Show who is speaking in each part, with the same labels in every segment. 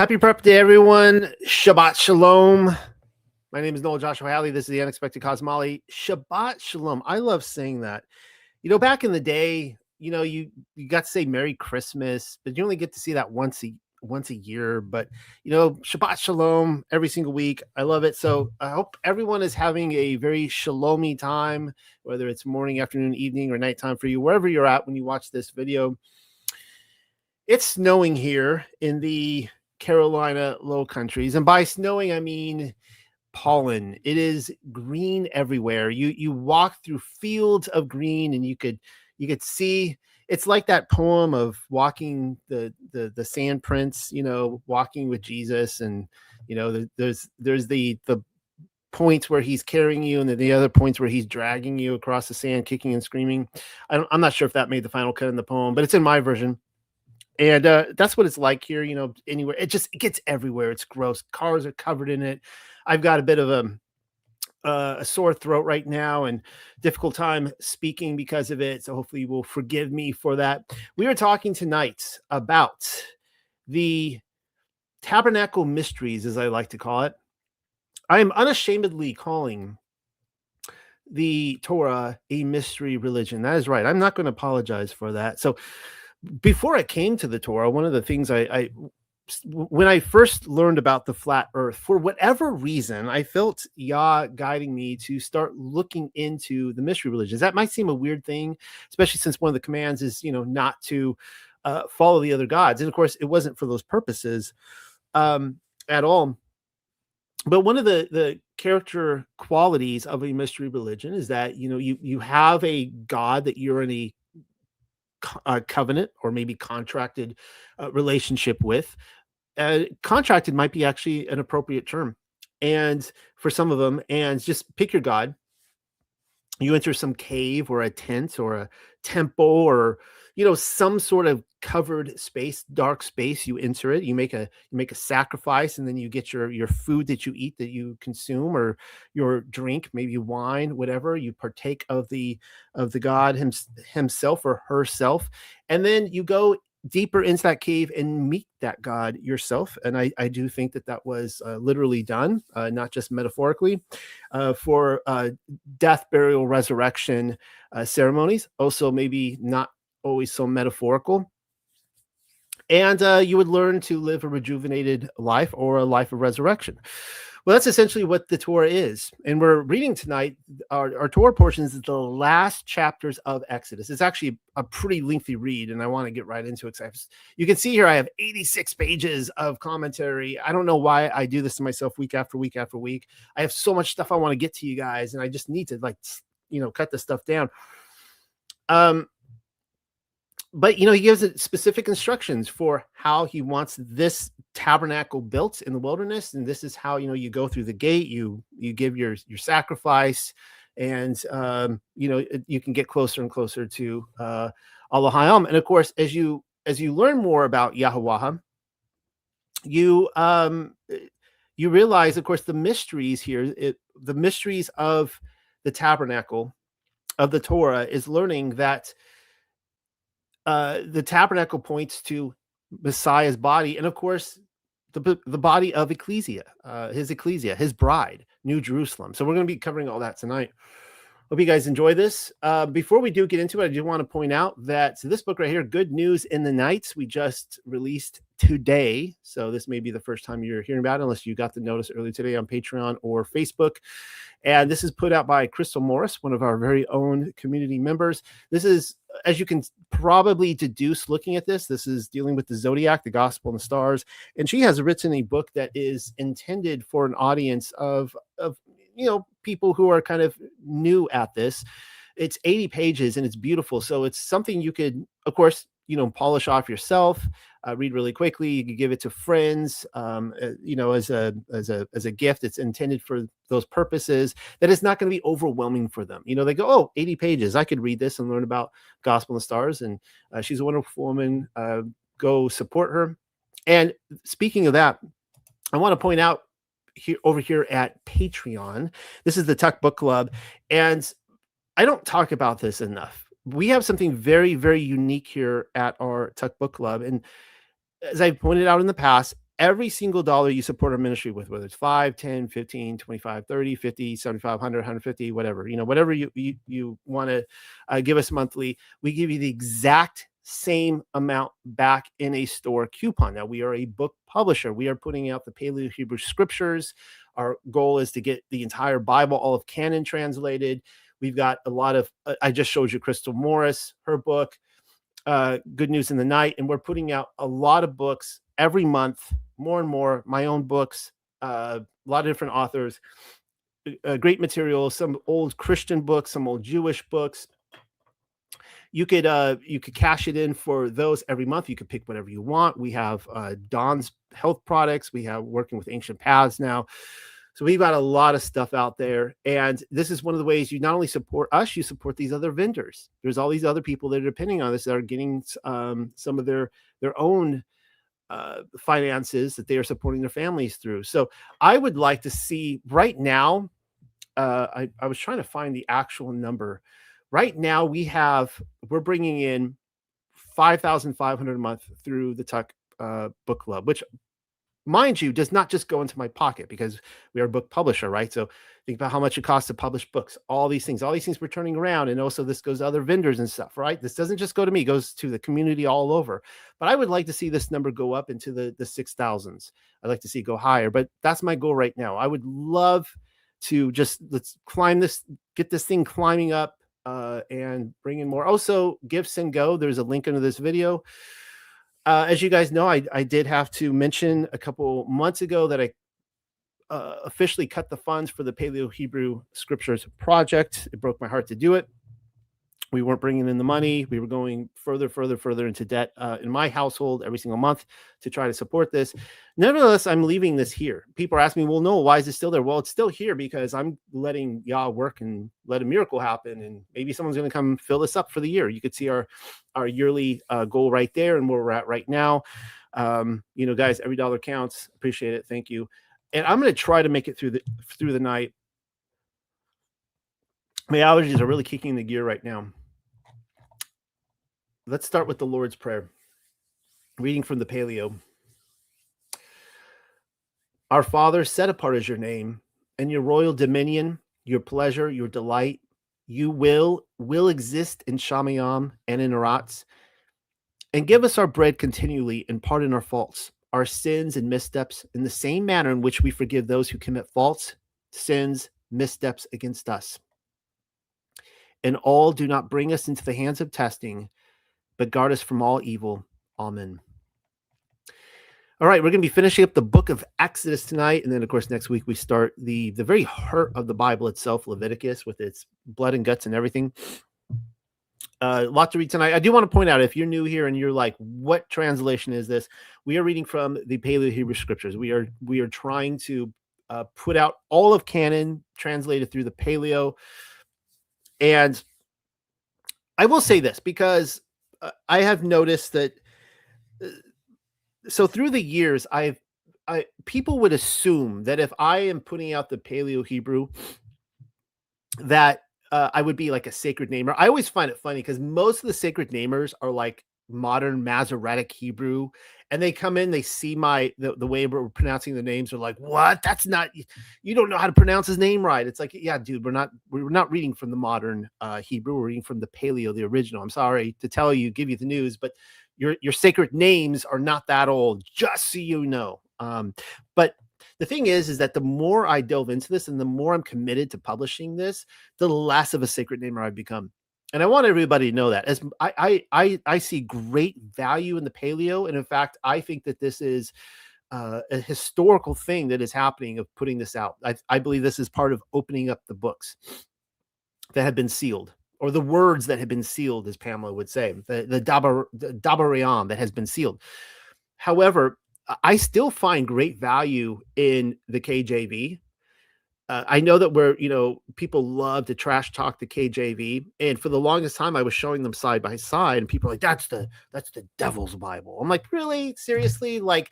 Speaker 1: Happy prep day, everyone. Shabbat Shalom. My name is noelhadley. This is the Unexpected Cosmology. Shabbat Shalom. I love saying that. Back in the day, you got to say Merry Christmas, but you only get to see that once a year. But Shabbat Shalom every single week. I love it. So I hope everyone is having a very shalomy time, whether it's morning, afternoon, evening, or nighttime for you, wherever you're at when you watch this video. It's snowing here in the Carolina Low Countries, and by snowing I mean pollen. It is green everywhere. You walk through fields of green, and you could see. It's like that poem of walking the sand prints, walking with Jesus, and there's the points where he's carrying you, and then the other points where he's dragging you across the sand, kicking and screaming. I'm not sure if that made the final cut in the poem, but it's in my version. And that's what it's like here, anywhere. It gets everywhere. It's gross. Cars are covered in it. I've got a bit of a sore throat right now and difficult time speaking because of it. So hopefully you will forgive me for that. We are talking tonight about the Tabernacle mysteries, as I like to call it. I am unashamedly calling the Torah a mystery religion. That is right. I'm not going to apologize for that. So before I came to the Torah, one of the things when I first learned about the flat earth, for whatever reason, I felt Yah guiding me to start looking into the mystery religions. That might seem a weird thing, especially since one of the commands is, not to follow the other gods. And of course, it wasn't for those purposes at all. But one of the character qualities of a mystery religion is that, you have a God that you're in a covenant or maybe contracted relationship with. Contracted might be actually an appropriate term, and for some of them, and just pick your God. You enter some cave or a tent or a temple or some sort of covered space, dark space. You enter it. You make a sacrifice, and then you get your food that you eat, that you consume, or your drink, maybe wine, whatever. You partake of the God himself or herself, and then you go deeper into that cave and meet that God yourself. And I do think that was literally done, not just metaphorically, for death, burial, resurrection ceremonies. Also, maybe not always so metaphorical. And you would learn to live a rejuvenated life or a life of resurrection. Well, that's essentially what the Torah is. And we're reading tonight, our Torah portions is the last chapters of Exodus. It's actually a pretty lengthy read, and I want to get right into it. You can see here I have 86 pages of commentary. I don't know why I do this to myself week after week after week. I have so much stuff I want to get to you guys, and I just need to cut this stuff down. But, he gives it specific instructions for how he wants this tabernacle built in the wilderness. And this is how, you go through the gate, you give your sacrifice, and, you can get closer and closer to Elohim. And of course, as you learn more about Yahweh, you realize, of course, the mysteries here, the mysteries of the tabernacle of the Torah is learning that the tabernacle points to Messiah's body, and of course the body of ecclesia, his bride, New Jerusalem. So we're going to be covering all that tonight. Hope you guys enjoy this. Before we do get into it, I do want to point out that this book right here, Good News in the Nights, we just released today. So this may be the first time you're hearing about it, unless you got the notice earlier today on Patreon or Facebook. And this is put out by Crystal Morris, one of our very own community members. This is, as you can probably deduce looking at this, this is dealing with the zodiac, the gospel, and the stars. And she has written a book that is intended for an audience of people who are kind of new at this. It's 80 pages and it's beautiful. So it's something you could, of course, polish off yourself, read really quickly. You could give it to friends, as a gift. It's intended for those purposes, that it's not going to be overwhelming for them. They go, oh, 80 pages. I could read this and learn about gospel and stars. And she's a wonderful woman. Go support her. And speaking of that, I want to point out over here at Patreon, this is the Tuck Book Club. And I don't talk about this enough. We have something very, very unique here at our Tuck Book Club. And as I pointed out in the past, every single dollar you support our ministry with, whether it's 5, 10, 15, 25, 30, 50, 75, 100, 150, whatever, whatever you want to give us monthly, we give you the exact same amount back in a store coupon. Now, we are a book publisher. We are putting out the Paleo Hebrew scriptures. Our goal is to get the entire Bible, all of canon, translated. We've got a lot of, I just showed you Crystal Morris, her book, Good News in the Night, and we're putting out a lot of books every month, more and more, my own books, a lot of different authors, great material, some old Christian books, some old Jewish books. You could cash it in for those every month. You could pick whatever you want. We have Dawn's health products. We have working with Ancient Paths now. So we've got a lot of stuff out there. And this is one of the ways you not only support us, you support these other vendors. There's all these other people that are depending on this that are getting some of their own finances that they are supporting their families through. So I would like to see right now, I was trying to find the actual number. Right now we're bringing in $5,500 a month through the Tuck book club, which, mind you, does not just go into my pocket because we are a book publisher, right? So think about how much it costs to publish books, all these things we're turning around. And also this goes to other vendors and stuff, right? This doesn't just go to me, it goes to the community all over. But I would like to see this number go up into the 6,000s. I'd like to see it go higher, but that's my goal right now. I would love to let's climb this, get this thing climbing up, and bring in more. Also, Give, Send, Go. There's a link under this video. As you guys know, I did have to mention a couple months ago that I officially cut the funds for the Paleo Hebrew Scriptures project. It broke my heart to do it. We weren't bringing in the money. We were going further into debt in my household every single month to try to support this. Nevertheless, I'm leaving this here. People are asking me, well, no, why is it still there? Well, it's still here because I'm letting Yah work and let a miracle happen. And maybe someone's going to come fill this up for the year. You could see our yearly goal right there and where we're at right now. Guys, every dollar counts. Appreciate it. Thank you. And I'm going to try to make it through the night. My allergies are really kicking the gear right now. Let's start with the Lord's Prayer. Reading from the Paleo. Our Father, set apart is your name, and your royal dominion, your pleasure, your delight, you will exist in Shamayam and in Arats. And give us our bread continually and pardon our faults, our sins and missteps in the same manner in which we forgive those who commit faults, sins, missteps against us. And all do not bring us into the hands of testing, but guard us from all evil. Amen. All right, we're going to be finishing up the book of Exodus tonight. And then, of course, next week we start the very heart of the Bible itself, Leviticus, with its blood and guts and everything. A lot to read tonight. I do want to point out, if you're new here and you're like, what translation is this? We are reading from the Paleo Hebrew Scriptures. We are trying to put out all of canon translated through the Paleo. And I will say this because I have noticed that. So through the years, people would assume that if I am putting out the Paleo Hebrew, that I would be like a sacred namer. I always find it funny because most of the sacred namers are like modern Masoretic Hebrew, and they come in, they see the way we're pronouncing the names. They're like, "What? That's not. You don't know how to pronounce his name right." It's like, yeah, dude, we're not reading from the modern Hebrew. We're reading from the Paleo, the original. I'm sorry to tell you, give you the news, but your sacred names are not that old. Just so you know. But the thing is that the more I delve into this and the more I'm committed to publishing this, the less of a sacred namer I've become. And I want everybody to know that. As I see great value in the Paleo, and in fact, I think that this is a historical thing that is happening of putting this out. I believe this is part of opening up the books that have been sealed, or the words that have been sealed, as Pamela would say, the Dabaream that has been sealed. However, I still find great value in the KJV. I know that people love to trash talk the KJV, and for the longest time I was showing them side by side, and people are like, that's the devil's Bible. I'm like, really? Seriously? Like,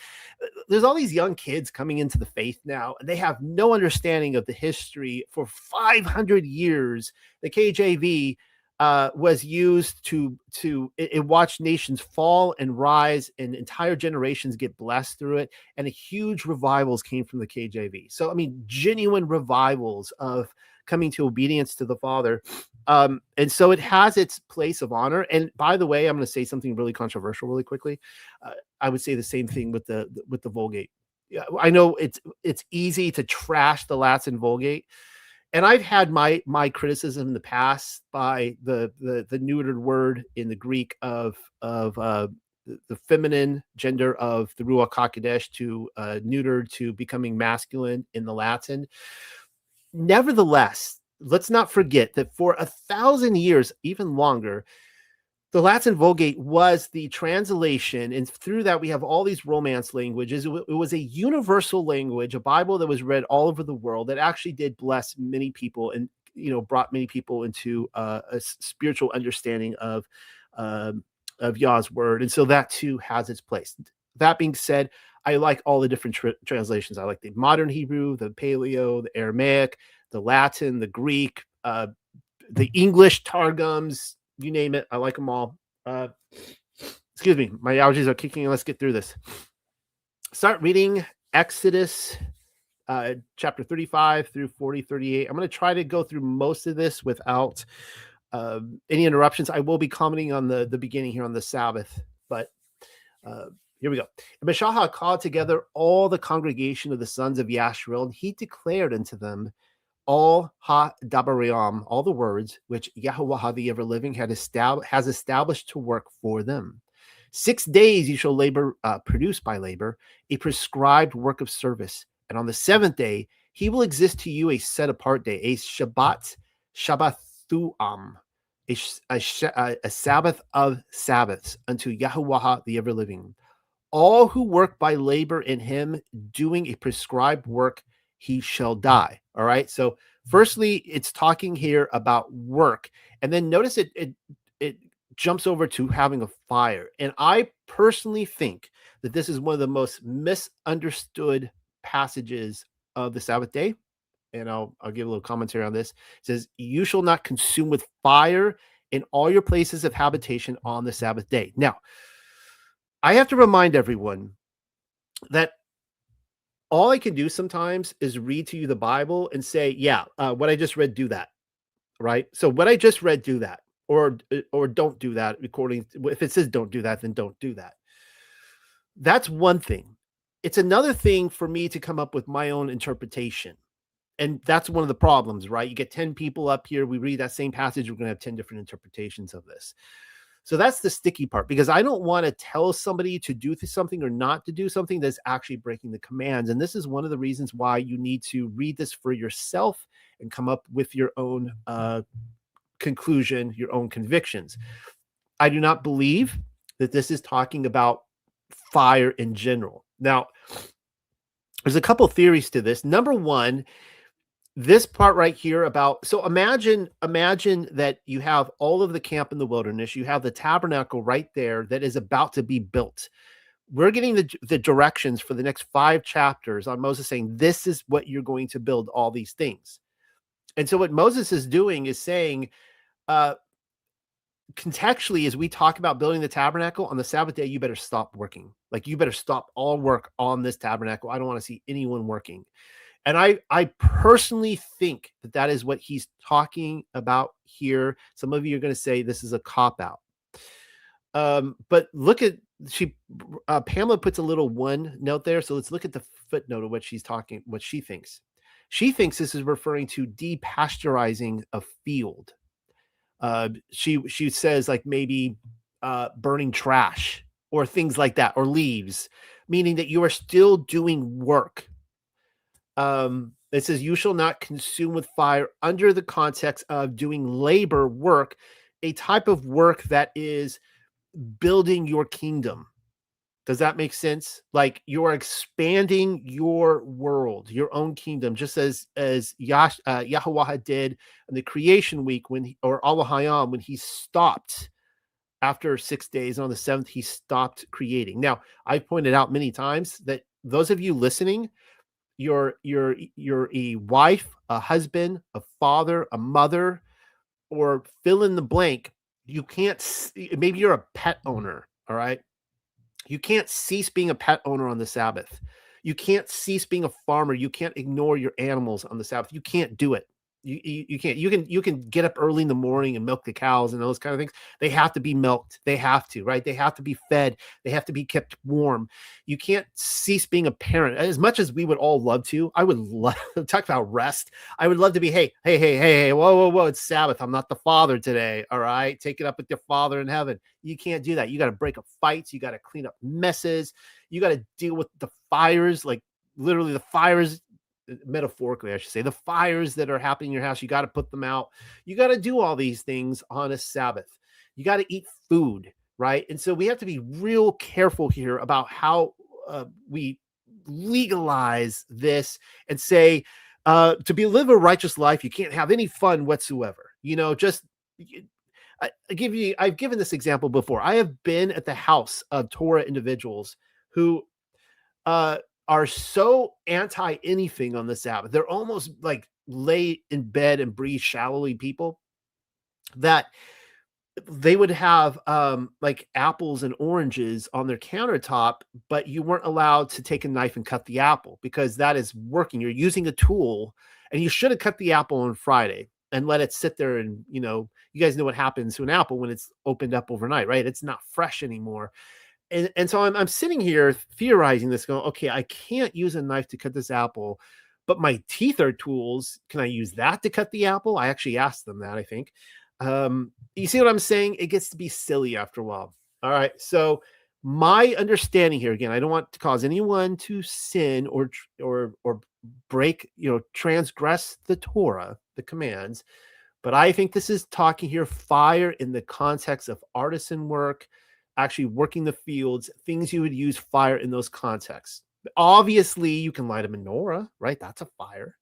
Speaker 1: there's all these young kids coming into the faith now, and they have no understanding of the history. For 500 years, the KJV was used it watched nations fall and rise, and entire generations get blessed through it. And a huge revivals came from the KJV. So, I mean, genuine revivals of coming to obedience to the Father. And so it has its place of honor. And by the way, I'm going to say something really controversial really quickly. I would say the same thing with the Vulgate. Yeah, I know it's easy to trash the Latin Vulgate, and I've had my criticism in the past by the neutered word in the Greek of the feminine gender of the Ruach HaKodesh to neutered to becoming masculine in the Latin. Nevertheless, let's not forget that for 1,000 years, even longer, the Latin Vulgate was the translation, and through that we have all these Romance languages. It was a universal language, a Bible that was read all over the world that actually did bless many people, and brought many people into a spiritual understanding of Yah's word. And so that too has its place. That being said, I like all the different translations. I like the modern Hebrew, the Paleo, the Aramaic, the Latin, the Greek, the English Targums. You name it, I like them all. Excuse me, my allergies are kicking in. Let's get through this. Start reading Exodus chapter 35 through 38. I'm going to try to go through most of this without any interruptions. I will be commenting on the beginning here on the Sabbath, but here we go. And Meshach called together all the congregation of the sons of Yasharel, and he declared unto them all ha-dabariam, all the words which Yahuwah the ever-living has established to work for them. 6 days you shall labor, produce by labor, a prescribed work of service. And on the 7th day, he will exist to you a set-apart day, a Shabbat, Shabbathuam, a Sabbath of Sabbaths unto Yahuwah the ever-living. All who work by labor in him, doing a prescribed work, he shall die. All right. So firstly, it's talking here about work. And then notice it jumps over to having a fire. And I personally think that this is one of the most misunderstood passages of the Sabbath day. And I'll give a little commentary on this. It says, you shall not consume with fire in all your places of habitation on the Sabbath day. Now, I have to remind everyone that all I can do sometimes is read to you the Bible and say, yeah, what I just read, do that. Right. So what I just read, do that, or don't do that. If it says don't do that, then don't do that. That's one thing. It's another thing for me to come up with my own interpretation. And that's one of the problems, right? You get 10 people up here. We read that same passage. We're going to have 10 different interpretations of this. So that's the sticky part, because I don't want to tell somebody to do something or not to do something that's actually breaking the commands. And this is one of the reasons why you need to read this for yourself and come up with your own conclusion, your own convictions. I do not believe that this is talking about fire in general. Now, there's a couple theories to this. Number one, this part right here about, so imagine that you have all of the camp in the wilderness. You have the tabernacle right there that is about to be built. We're getting the directions for the next 5 chapters on Moses saying, this is what you're going to build, all these things. And so what Moses is doing is saying, contextually, as we talk about building the tabernacle on the Sabbath day, you better stop working. Like, you better stop all work on this tabernacle. I don't want to see anyone working. And I personally think that is what he's talking about here. Some of you are going to say this is a cop-out. But look at, Pamela puts a little one note there. So let's look at the footnote of what she thinks. She thinks this is referring to depasteurizing a field. She says, like, maybe burning trash or things like that, or leaves, meaning that you are still doing work. It says, you shall not consume with fire, under the context of doing labor work, a type of work that is building your kingdom. Does that make sense? Like, you're expanding your world, your own kingdom, just as Yahuwah did in the creation week, or Allah Hayam, when he stopped after 6 days. On the 7th, he stopped creating. Now, I've pointed out many times that those of you listening, you're a wife, a husband, a father, a mother. or fill in the blank. You can't, maybe you're a pet owner, all right? You can't cease being a pet owner on the Sabbath. You can't cease being a farmer. You can't ignore your animals on the Sabbath. You can't do it. You can't. You can get up early in the morning and milk the cows and those kind of things. They have to be milked. They have to, right? They have to be fed. They have to be kept warm. You can't cease being a parent. As much as we would all love to, I would love talk about rest. I would love to be, hey, whoa, it's Sabbath. I'm not the father today. All right. Take it up with your father in heaven. You can't do that. You got to break up fights. You got to clean up messes. You got to deal with the fires, like literally the fires, metaphorically, I should say, the fires that are happening in your house. You got to put them out. You got to do all these things on a Sabbath. You got to eat food, right? And so we have to be real careful here about how we legalize this and say, live a righteous life, you can't have any fun whatsoever. I've given this example before. I have been at the house of Torah individuals who are so anti anything on the Sabbath. They're almost like lay in bed and breathe shallowly people, that they would have like apples and oranges on their countertop, but you weren't allowed to take a knife and cut the apple because that is working. You're using a tool, and you should have cut the apple on Friday and let it sit there. And, you guys know what happens to an apple when it's opened up overnight, right? It's not fresh anymore. And so I'm sitting here theorizing this, going, okay, I can't use a knife to cut this apple, but my teeth are tools. Can I use that to cut the apple? I actually asked them that, I think. You see what I'm saying? It gets to be silly after a while. All right. So my understanding here, again, I don't want to cause anyone to sin or break, transgress the Torah, the commands. But I think this is talking here fire in the context of artisan work, actually working the fields, things you would use fire in those contexts. Obviously, you can light a menorah, right? That's a fire.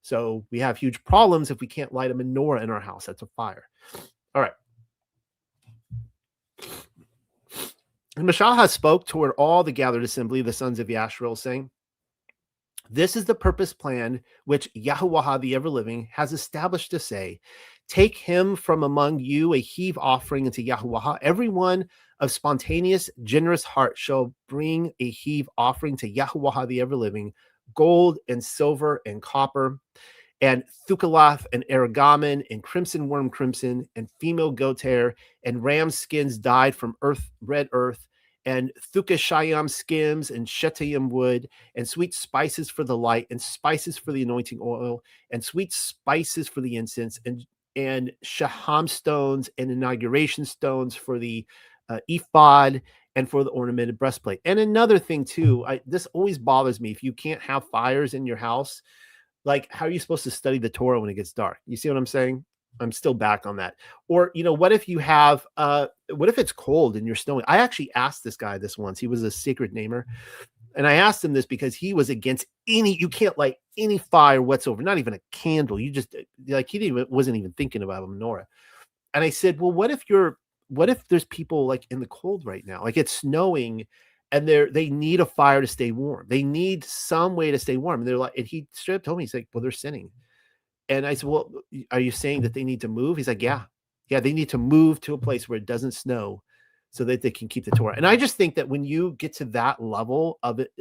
Speaker 1: So we have huge problems if we can't light a menorah in our house. That's a fire. All right. And Mashaha spoke toward all the gathered assembly, the sons of Yashreel, saying, this is the purpose plan which Yahuwah the ever-living has established to say, take him from among you a heave offering unto Yahuwah. Everyone of spontaneous, generous heart shall bring a heave offering to Yahuwah the ever-living, gold and silver and copper, and thukalath and ergamen and crimson worm crimson and female goat hair and ram skins dyed from red earth, and thukashayam skims and shetayim wood, and sweet spices for the light, and spices for the anointing oil, and sweet spices for the incense, and shaham stones and inauguration stones for the ephod and for the ornamented breastplate. And another thing too, this always bothers me. If you can't have fires in your house, like, how are you supposed to study the Torah when it gets dark? You see what I'm saying? I'm still back on that. Or, what if you have, what if it's cold and you're snowing? I actually asked this guy this once. He was a sacred namer. And I asked him this because he was against you can't light any fire whatsoever, not even a candle. You just, like, wasn't even thinking about a menorah. And I said, well, what if there's people like in the cold right now, like it's snowing, and they need a fire to stay warm. They need some way to stay warm. And they're like, and he straight up told me, he's like, well, they're sinning. And I said, well, are you saying that they need to move? He's like, yeah, they need to move to a place where it doesn't snow so that they can keep the Torah. And I just think that when you get to that level of it,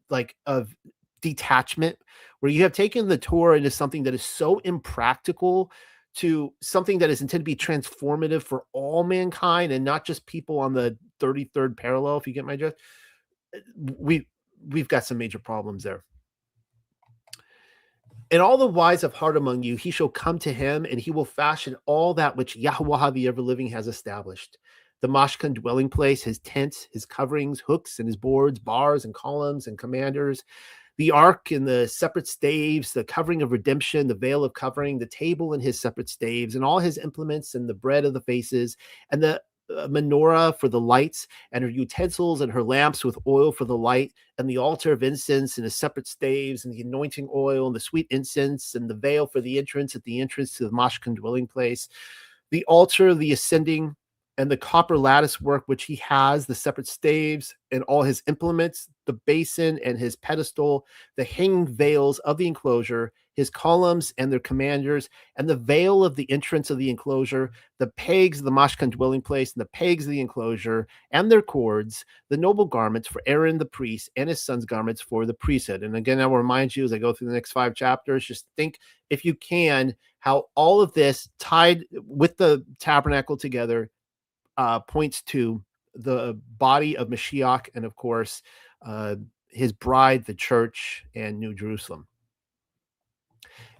Speaker 1: like of detachment, where you have taken the Torah into something that is so impractical to something that is intended to be transformative for all mankind and not just people on the 33rd parallel, if you get my drift, we've got some major problems there. And all the wise of heart among you, he shall come to him, and he will fashion all that which Yahuwah the ever-living has established. The Mashkan dwelling place, his tents, his coverings, hooks, and his boards, bars, and columns, and commanders, the ark and the separate staves, the covering of redemption, the veil of covering, the table and his separate staves, and all his implements, and the bread of the faces, and the menorah for the lights, and her utensils and her lamps with oil for the light, and the altar of incense and the separate staves, and the anointing oil and the sweet incense, and the veil for the entrance at the entrance to the Mashkan dwelling place, the altar, the ascending, and the copper lattice work which he has, the separate staves and all his implements, the basin and his pedestal, the hanging veils of the enclosure, his columns and their commanders, and the veil of the entrance of the enclosure, the pegs of the mashkan dwelling place, and the pegs of the enclosure, and their cords, the noble garments for Aaron the priest, and his son's garments for the priesthood. And again, I will remind you as I go through the next 5 chapters, just think, if you can, how all of this tied with the tabernacle together points to the body of Mashiach, and of course, his bride, the church, and New Jerusalem.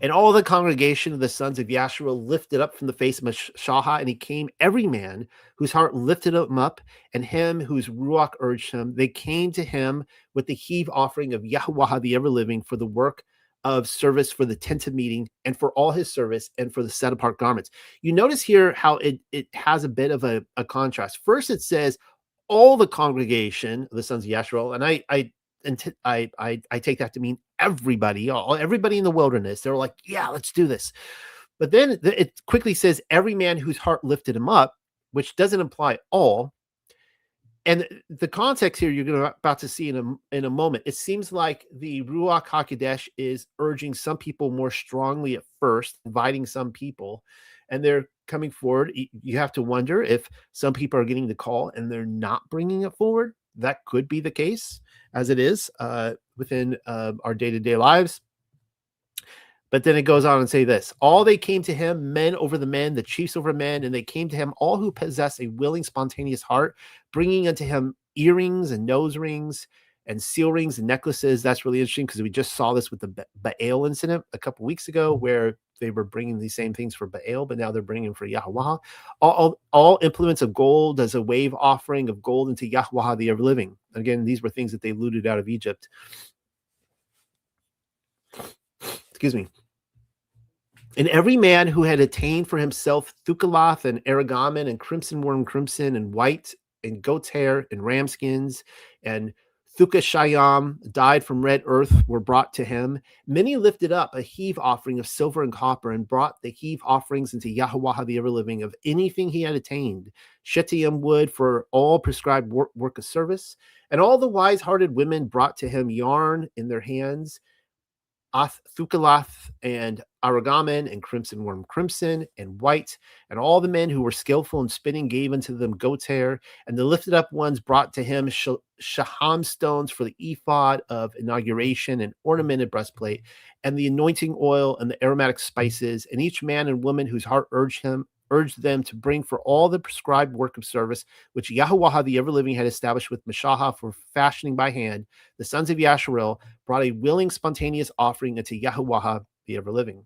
Speaker 1: And all the congregation of the sons of Yasharel lifted up from the face of Mashaha, and he came, every man whose heart lifted him up, and him whose ruach urged him. They came to him with the heave offering of Yahuwah the ever-living for the work of service, for the tent of meeting, and for all his service, and for the set-apart garments. You notice here how it has a bit of a contrast. First, it says all the congregation of the sons of Yasharel, and I take that to mean everybody in the wilderness. They're like, yeah, let's do this. But then it quickly says every man whose heart lifted him up, which doesn't imply all. And the context here you're about to see in a moment. It seems like the Ruach HaKodesh is urging some people more strongly at first, inviting some people, and they're coming forward. You have to wonder if some people are getting the call and they're not bringing it forward. That could be the case, as it is within our day-to-day lives. But then it goes on and say this: all they came to him, men over the men, the chiefs over men, and they came to him, all who possess a willing, spontaneous heart, bringing unto him earrings and nose rings and seal rings and necklaces. That's really interesting because we just saw this with the Baal incident a couple weeks ago, where they were bringing these same things for Baal, but now they're bringing for Yahuwah. All implements of gold as a wave offering of gold into Yahuwah the ever-living. Again, these were things that they looted out of Egypt. Excuse me. And every man who had attained for himself thukalath and erigamen and crimson worm crimson and white and goat's hair and ram skins and thukashayam dyed from red earth were brought to him. Many lifted up a heave offering of silver and copper and brought the heave offerings into Yahuwah the ever-living of anything he had attained. Shetiam wood for all prescribed work of service. And all the wise-hearted women brought to him yarn in their hands, thukalath and aragamen and crimson worm crimson and white, and all the men who were skillful in spinning gave unto them goat's hair, and the lifted up ones brought to him shaham stones for the ephod of inauguration and ornamented breastplate, and the anointing oil and the aromatic spices, and each man and woman whose heart urged them to bring for all the prescribed work of service, which Yahuwah the ever-living had established with Mashaha for fashioning by hand. The sons of Yasharel brought a willing, spontaneous offering unto Yahuwah the ever-living.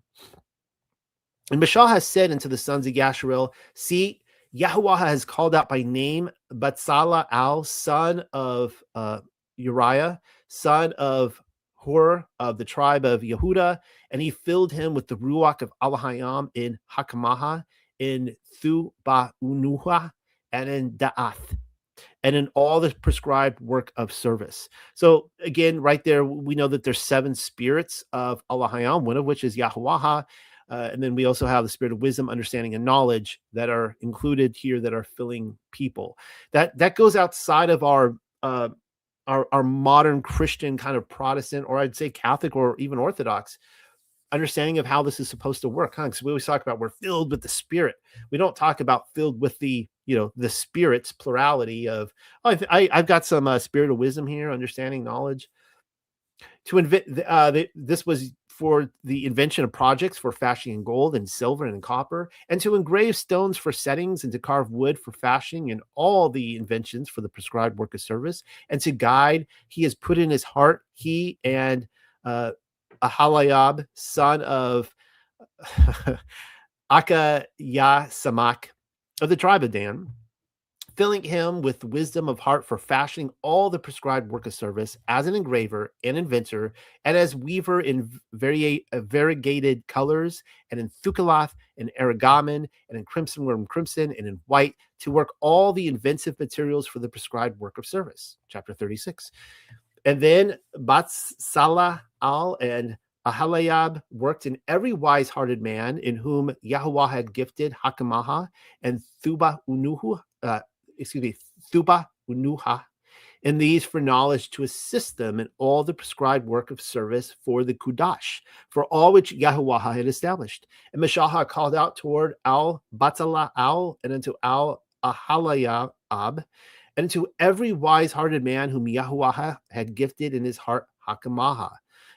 Speaker 1: And Mashaha said unto the sons of Yasharel, see, Yahuwah has called out by name Batzalel, son of Uriah, son of Hur, of the tribe of Yehuda, and he filled him with the Ruach of Alahayam in Hakamaha, in Thu-ba-unuha, and in Da'ath, and in all the prescribed work of service. So again, right there, we know that there's 7 spirits of Alahayam, one of which is Yahuwah, and then we also have the spirit of wisdom, understanding, and knowledge that are included here, that are filling people. That goes outside of our modern Christian kind of Protestant, or I'd say Catholic, or even Orthodox understanding of how this is supposed to work, because we always talk about we're filled with the Spirit. We don't talk about filled with the spirits, plurality of, I've got some spirit of wisdom here, understanding, knowledge. This was for the invention of projects for fashioning gold and silver and copper, and to engrave stones for settings, and to carve wood for fashioning, and all the inventions for the prescribed work of service, and to guide. He has put in his heart, he and Ahalayab, son of Akayasamak, of the tribe of Dan, filling him with wisdom of heart for fashioning all the prescribed work of service, as an engraver and inventor, and as weaver in variegated colors, and in thukalath, and erigamen, and in crimson worm crimson, and in white, to work all the inventive materials for the prescribed work of service. Chapter 36. And then Batzalel and Ahalayab worked in every wise-hearted man in whom Yahuwah had gifted Hakamaha and Thuba Unuhu thuba unuha, and these for knowledge to assist them in all the prescribed work of service for the Kudash, for all which Yahuwah had established. And Meshaha called out toward Al-Batala Al, and unto Al-Ahalayab, and unto every wise-hearted man whom Yahuwah had gifted in his heart Hakamaha,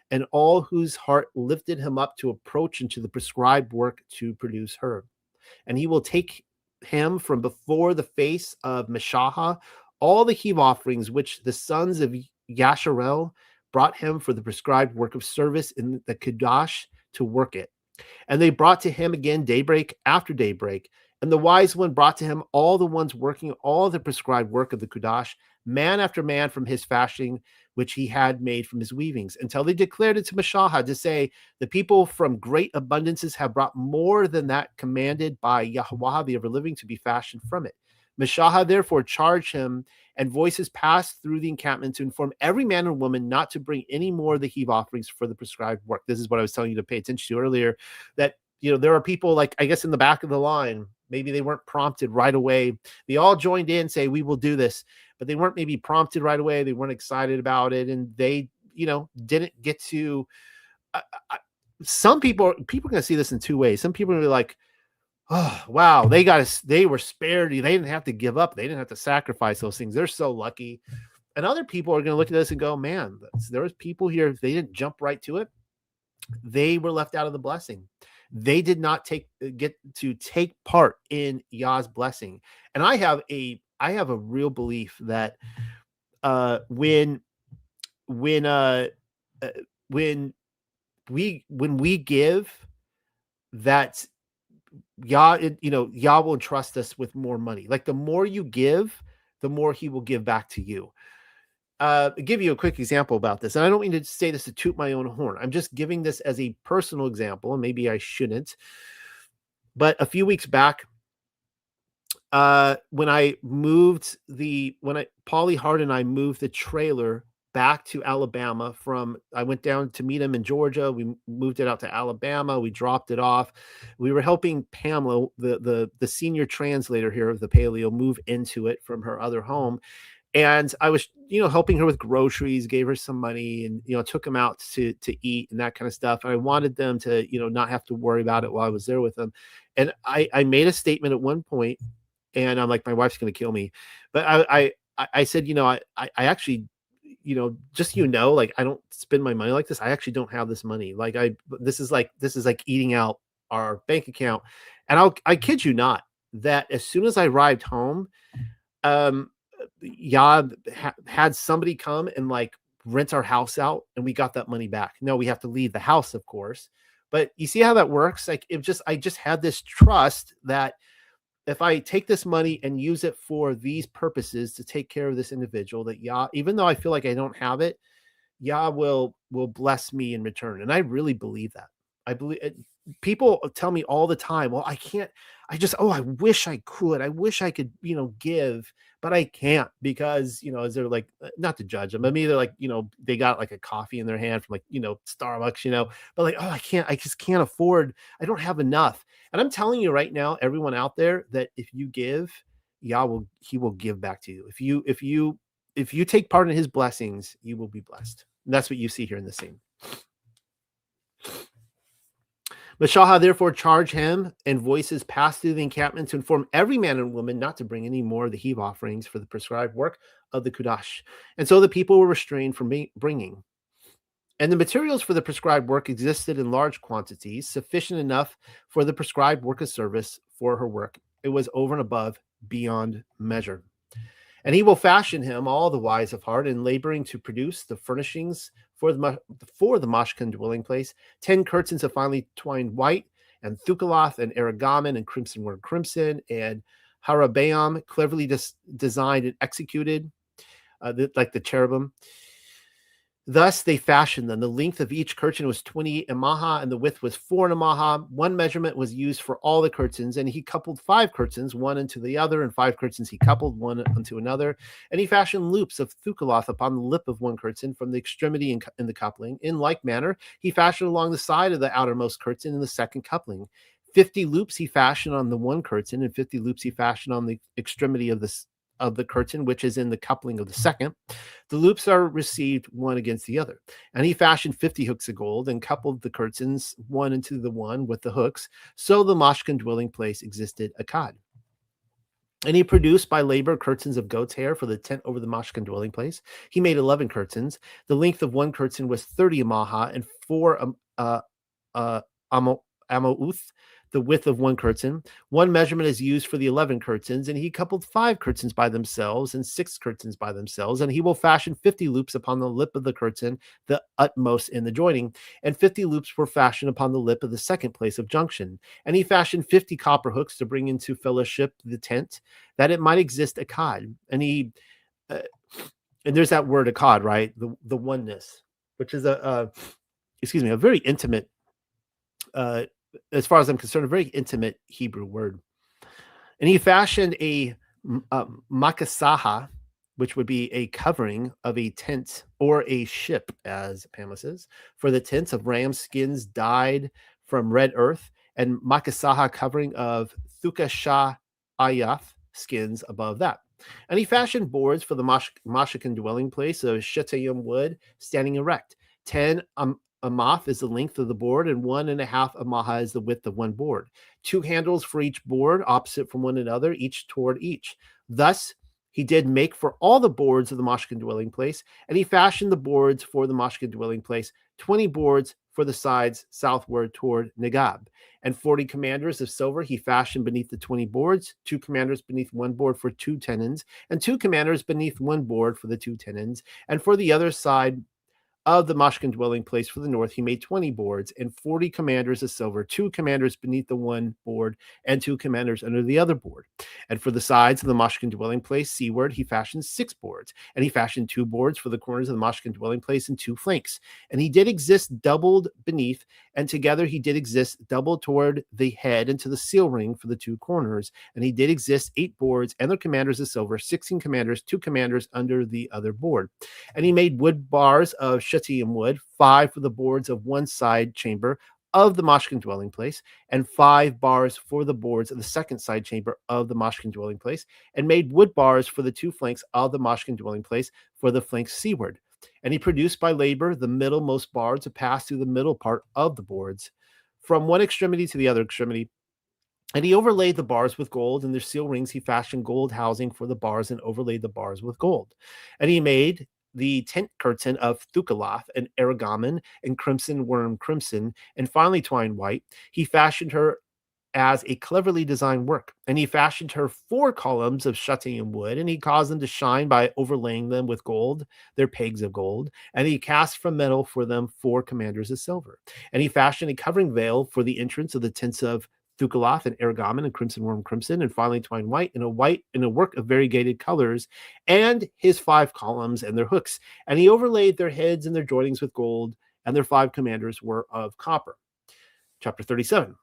Speaker 1: and all whose heart lifted him up to approach into the prescribed work to produce her. And he will take him from before the face of Meshaha all the heave offerings which the sons of Yasharel brought him for the prescribed work of service in the Kedash to work it. And they brought to him again daybreak after daybreak. And the wise one brought to him all the ones working all the prescribed work of the Kudash, man after man from his fashioning, which he had made from his weavings, until they declared it to Meshaha to say, the people from great abundances have brought more than that commanded by Yahweh the ever-living to be fashioned from it. Meshaha therefore charged him, and voices passed through the encampment to inform every man and woman not to bring any more of the heave offerings for the prescribed work. This is what I was telling you to pay attention to earlier, that there are people, like, I guess in the back of the line, maybe they weren't prompted right away. They all joined in, say, we will do this, but they weren't maybe prompted right away. They weren't excited about it, and they, didn't get to. Some people are going to see this in two ways. Some people are going to be like, oh, wow, they were spared. They didn't have to give up. They didn't have to sacrifice those things. They're so lucky. And other people are going to look at this and go, man, there was people here, if they didn't jump right to it, they were left out of the blessing. They did not get to take part in Yah's blessing. And I have a real belief that when we give, that Yah will entrust us with more money. Like, the more you give, the more he will give back to you. I'll give you a quick example about this. And I don't mean to say this to toot my own horn. I'm just giving this as a personal example, and maybe I shouldn't. But a few weeks back, when Paulie Hart and I moved the trailer back to Alabama I went down to meet him in Georgia. We moved it out to Alabama. We dropped it off. We were helping Pamela, the senior translator here of the Paleo, move into it from her other home. And I was, helping her with groceries, gave her some money, and, took them out to eat and that kind of stuff. And I wanted them to, not have to worry about it while I was there with them. And I made a statement at one point, and I'm like, my wife's going to kill me. But I said, I actually, just, like, I don't spend my money like this. I actually don't have this money. Like, this is like eating out our bank account. And I kid you not, that as soon as I arrived home, Yah had somebody come and, like, rent our house out, and we got that money back. No, we have to leave the house, of course. But you see how that works? Like, I just had this trust that if I take this money and use it for these purposes to take care of this individual, that Yah, even though I feel like I don't have it, Yah will bless me in return. And I really believe that. I believe it. People tell me all the time, well, I can't, I wish I could. I wish I could, give, but I can't, because, is there, like, not to judge them, but maybe they're like, they got like a coffee in their hand from, like, Starbucks, but like, oh, I just can't afford, I don't have enough. And I'm telling you right now, everyone out there, that if you give, he will give back to you. If you take part in his blessings, you will be blessed. And that's what you see here in the scene. Meshaha therefore charged him, and voices passed through the encampment to inform every man and woman not to bring any more of the heave offerings for the prescribed work of the Kudash. And so the people were restrained from bringing. And the materials for the prescribed work existed in large quantities, sufficient enough for the prescribed work of service for her work. It was over and above, beyond measure. And he will fashion him all the wise of heart in laboring to produce the furnishings for the Mashkan dwelling place, 10 curtains of finely twined white, and Thukaloth, and Aragamon, and crimson word crimson, and Harabeam, cleverly designed and executed, like the cherubim. Thus they fashioned them. The length of each curtain was 28 emaha, and the width was 4 emaha. One measurement was used for all the curtains, and he coupled 5 curtains, one into the other, and 5 curtains he coupled, one unto another. And he fashioned loops of Thukaloth upon the lip of one curtain from the extremity in the coupling. In like manner, he fashioned along the side of the outermost curtain in the second coupling, 50 loops he fashioned on the one curtain, and 50 loops he fashioned on the extremity of the curtain, which is in the coupling of the second. The loops are received one against the other. And he fashioned 50 hooks of gold and coupled the curtains one into the one with the hooks. So the Mashkin dwelling place existed akkad. And he produced by labor curtains of goat's hair for the tent over the Mashkin dwelling place. He made 11 curtains. The length of one curtain was 30 amaha and 4 amouth, the width of one curtain. One measurement is used for the 11 curtains, and he coupled 5 curtains by themselves and 6 curtains by themselves. And he will fashion 50 loops upon the lip of the curtain, the utmost in the joining, and 50 loops were fashioned upon the lip of the second place of junction. And he fashioned 50 copper hooks to bring into fellowship the tent, that it might exist akkad. And he, and there's that word akkad, right? The oneness, which is a very intimate, as far as I'm concerned, a very intimate Hebrew word. And he fashioned a makasaha, which would be a covering of a tent or a ship, as Pamela says, for the tents of ram skins dyed from red earth, and makasaha covering of thukashah ayath skins above that. And he fashioned boards for the Mashikan dwelling place of shetayim wood standing erect. 10 amath is the length of the board, and 1.5 amaha is the width of one board. 2 handles for each board, opposite from one another, each toward each. Thus he did make for all the boards of the Mashkin dwelling place, and he fashioned the boards for the Mashkin dwelling place, 20 boards for the sides southward toward Negab. And 40 commanders of silver he fashioned beneath the 20 boards, 2 commanders beneath one board for 2 tenons, and 2 commanders beneath one board for the 2 tenons. And for the other side of the Mashkin dwelling place for the north, he made 20 boards and 40 commanders of silver, 2 commanders beneath the one board and 2 commanders under the other board. And for the sides of the Mashkin dwelling place seaward, he fashioned 6 boards, and he fashioned 2 boards for the corners of the Mashkin dwelling place and 2 flanks. And he did exist doubled beneath, and together he did exist doubled toward the head and to the seal ring for the 2 corners. And he did exist 8 boards and their commanders of silver, 16 commanders, 2 commanders under the other board. And he made wood bars of shetayim wood, 5 for the boards of one side chamber of the Mashkin dwelling place, and 5 bars for the boards of the second side chamber of the Mashkin dwelling place, and made wood bars for the 2 flanks of the Mashkin dwelling place for the flanks seaward. And he produced by labor the middlemost bar to pass through the middle part of the boards, from one extremity to the other extremity. And he overlaid the bars with gold, and their seal rings he fashioned gold housing for the bars and overlaid the bars with gold. And he made the tent curtain of thukalath and ergamen and crimson worm crimson and finely twined white. He fashioned her as a cleverly designed work. And he fashioned her 4 columns of shetayim wood, and he caused them to shine by overlaying them with gold, their pegs of gold. And he cast from metal for them 4 commanders of silver. And he fashioned a covering veil for the entrance of the tents of thukalath and ergamen and crimson worm crimson and finely twined white in a work of variegated colors, and his 5 columns and their hooks. And he overlaid their heads and their joinings with gold, and their 5 commanders were of copper. Chapter 37.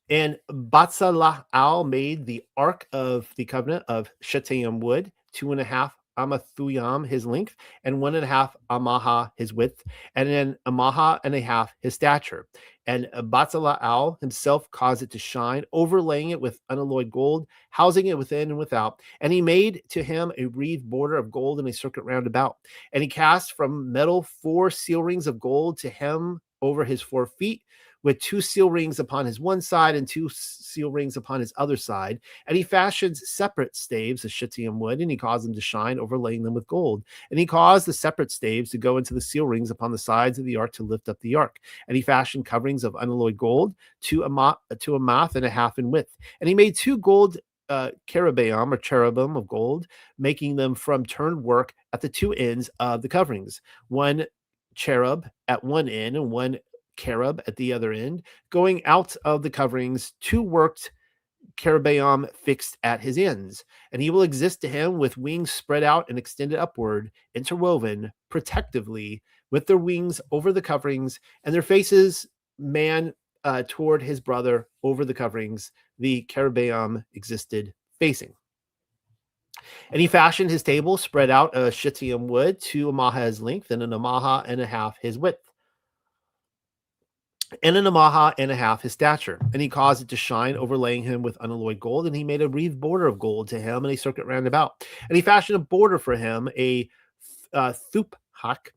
Speaker 1: And Batzalel made the Ark of the Covenant of shetayim wood, 2.5 amathuyam his length, and 1.5 amaha his width, and an amaha and a half his stature. And Batzalel himself caused it to shine, overlaying it with unalloyed gold, housing it within and without. And he made to him a wreathed border of gold and a circuit round about. And he cast from metal 4 seal rings of gold to hem over his 4 feet, with 2 seal rings upon his one side and 2 seal rings upon his other side. And he fashioned separate staves of shetayim wood, and he caused them to shine, overlaying them with gold. And he caused the separate staves to go into the seal rings upon the sides of the ark to lift up the ark. And he fashioned coverings of unalloyed gold, 2 amath and a half in width. And he made 2 gold cherubim or cherubim of gold, making them from turned work at the 2 ends of the coverings, 1 cherub at one end and 1 cherub at the other end, going out of the coverings, 2 worked cherubim fixed at his ends. And he will exist to him with wings spread out and extended upward, interwoven protectively with their wings over the coverings, and their faces man toward his brother over the coverings. The cherubim existed facing. And he fashioned his table spread out of shetayim wood, 2 amaha his length and an amaha and a half his width. and an amaha and a half his stature. And he caused it to shine, overlaying him with unalloyed gold. And he made a wreathed border of gold to him, and a circuit round about. And he fashioned a border for him, a thuphak,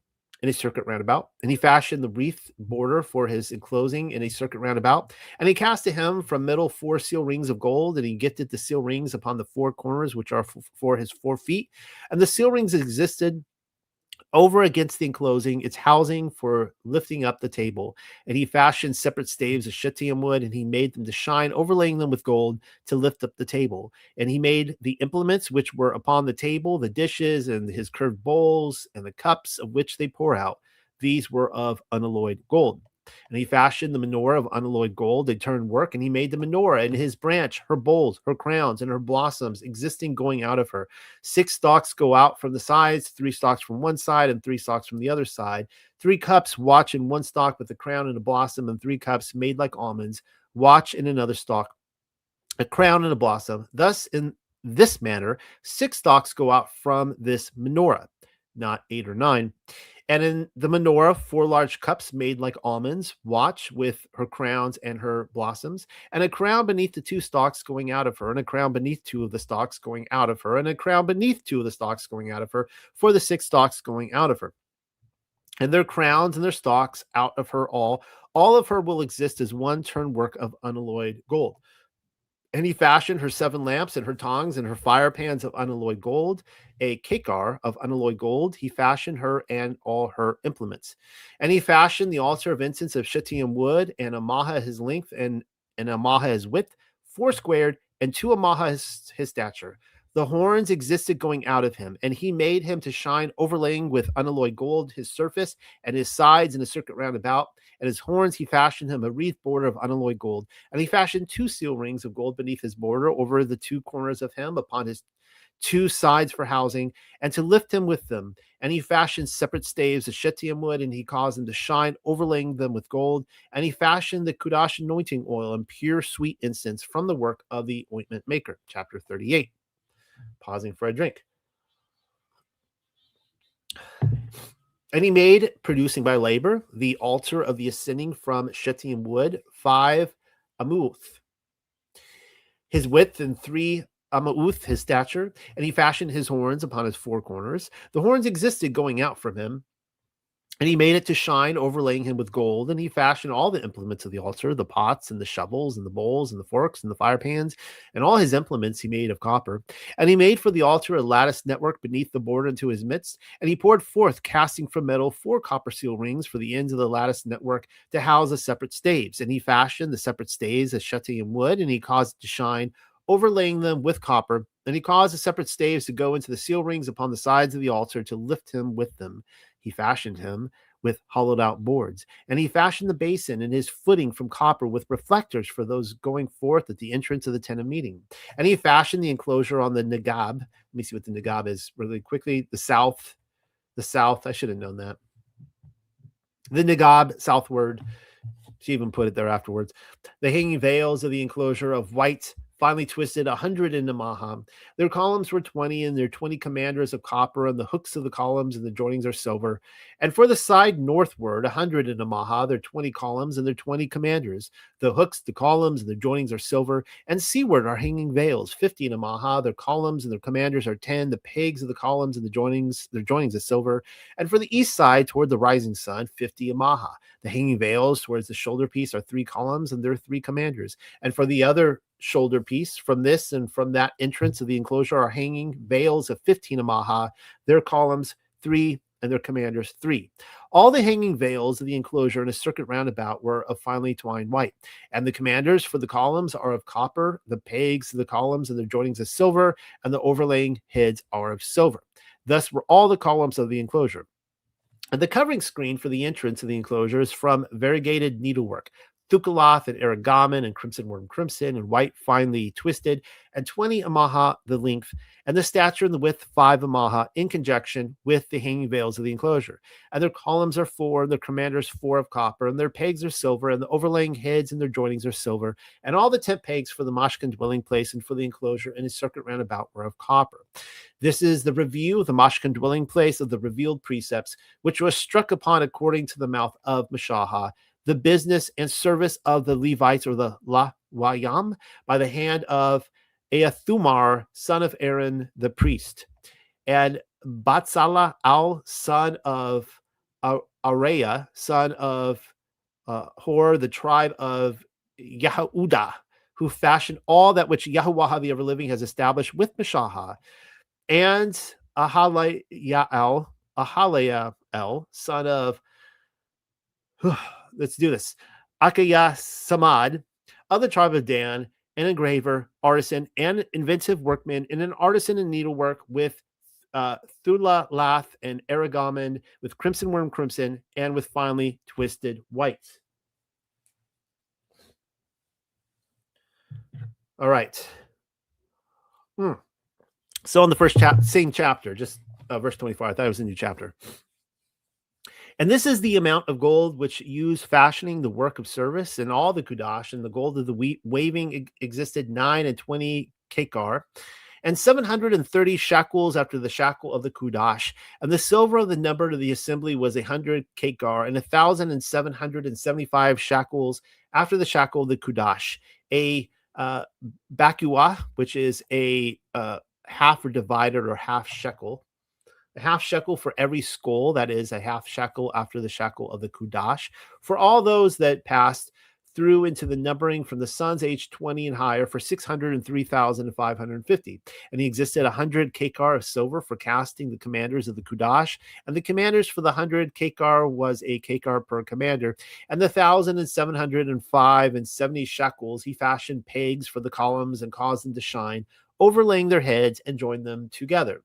Speaker 1: in a circuit roundabout. And he fashioned the wreath border for his enclosing in a circuit roundabout. And he cast to him from middle 4 seal rings of gold, and he gifted the seal rings upon the 4 corners, which are for his 4 feet. And the seal rings existed over against the enclosing, its housing for lifting up the table. And he fashioned separate staves of shittim wood, and he made them to shine, overlaying them with gold to lift up the table. And he made the implements which were upon the table, the dishes and his curved bowls and the cups of which they pour out. These were of unalloyed gold. And he fashioned the menorah of unalloyed gold, a turned work, and he made the menorah and his branch, her bowls, her crowns, and her blossoms existing going out of her. 6 stalks go out from the sides, 3 stalks from one side, and 3 stalks from the other side. 3 cups watch in one stalk with a crown and a blossom, and 3 cups made like almonds watch in another stalk, a crown and a blossom. Thus, in this manner, 6 stalks go out from this menorah, not 8 or 9. And in the menorah, 4 large cups made like almonds watch with her crowns and her blossoms, and a crown beneath the 2 stalks going out of her, and a crown beneath 2 of the stalks going out of her, and a crown beneath 2 of the stalks going out of her, for the 6 stalks going out of her. And their crowns and their stalks out of her all of her will exist as one turned work of unalloyed gold. And he fashioned her 7 lamps and her tongs and her fire pans of unalloyed gold, a kekar of unalloyed gold. He fashioned her and all her implements. And he fashioned the altar of incense of shittim wood, and a maha his length, and a maha his width, 4 squared, and 2 amaha his stature. The horns existed going out of him, and he made him to shine, overlaying with unalloyed gold his surface and his sides in a circuit round about. And his horns he fashioned him a wreathed border of unalloyed gold. And he fashioned 2 seal rings of gold beneath his border over the 2 corners of him upon his 2 sides for housing, and to lift him with them. And he fashioned separate staves of shittim wood, and he caused them to shine, overlaying them with gold. And he fashioned the kudash anointing oil and pure sweet incense from the work of the ointment maker. Chapter 38. Pausing for a drink. And he made, producing by labor, the altar of the ascending from shittim wood, 5 amuth, his width, and 3 amauth his stature. And he fashioned his horns upon his 4 corners. The horns existed going out from him, and he made it to shine, overlaying him with gold. And he fashioned all the implements of the altar, the pots and the shovels and the bowls and the forks and the fire pans, and all his implements he made of copper. And he made for the altar a lattice network beneath the border into his midst. And he poured forth, casting from metal, 4 copper seal rings for the ends of the lattice network to house the separate staves. And he fashioned the separate staves of shittim wood, and he caused it to shine, overlaying them with copper. And he caused the separate staves to go into the seal rings upon the sides of the altar to lift him with them. He fashioned him with hollowed out boards. And he fashioned the basin and his footing from copper with reflectors for those going forth at the entrance of the tent of meeting. And he fashioned the enclosure on the negab. Let me see what the negab is really quickly. The south, I should have known that. The negab, southward. She even put it there afterwards. The hanging veils of the enclosure of white, finely twisted, 100 in amaha. Their columns were 20, and their 20 commanders of copper, and the hooks of the columns and the joinings are silver. And for the side northward, 100 in amaha, their 20 columns and their 20 commanders. The hooks, the columns, and the joinings are silver. And seaward are hanging veils, 50 in amaha. Their columns and their commanders are 10. The pegs of the columns and their joinings are silver. And for the east side, toward the rising sun, 50 amaha. The hanging veils towards the shoulder piece are 3 columns and their 3 commanders. And for the other shoulder piece, from this and from that entrance of the enclosure, are hanging veils of 15 amaha, their columns 3 and their commanders 3. All the hanging veils of the enclosure in a circuit roundabout were of finely twined white. And the commanders for the columns are of copper, the pegs of the columns and their joinings of silver, and the overlaying heads are of silver. Thus were all the columns of the enclosure. And the covering screen for the entrance of the enclosure is from variegated needlework, thucaloth and erigamon and crimson worm crimson and white finely twisted, and 20 amaha the length, and the stature and the width 5 amaha, in conjunction with the hanging veils of the enclosure. And their columns are 4, and their commanders 4 of copper, and their pegs are silver, and the overlaying heads and their joinings are silver, and all the tent pegs for the mashkan dwelling place and for the enclosure and its circuit roundabout were of copper. This is the review of the mashkan dwelling place of the revealed precepts, which was struck upon according to the mouth of Mashaha, the business and service of the Levites, or the Lawayam, by the hand of Athumar, son of Aaron the priest, and Batzalel, son of Araya, son of Hor, the tribe of Yehudah, who fashioned all that which Yahuwah the ever-living has established with Meshahah, and Ahalael, son of, let's do this, Akaya Samad, of the tribe of Dan, an engraver, artisan, and inventive workman, and an artisan in needlework with Thula lath and Aragamon, with crimson worm crimson, and with finely twisted white. All right. So on the first same chapter, just verse 24, I thought it was a new chapter. And this is the amount of gold which used fashioning the work of service and all the kudash, and the gold of the waving existed 9 and 20 kekar, and 730 shekels after the shekel of the kudash, and the silver of the number of the assembly was 100 kekar, and 1,775 shekels after the shekel of the kudash, a bakua, which is a half or divided or half shekel, a half shekel for every skull, that is a half shekel after the shekel of the kudash, for all those that passed through into the numbering from the sons aged 20 and higher, for 603,550. And he existed 100 kekar of silver for casting the commanders of the kudash, and the commanders for the 100 kekar was a kekar per commander, and the 1,705 and 70 shekels he fashioned pegs for the columns and caused them to shine, overlaying their heads and joined them together.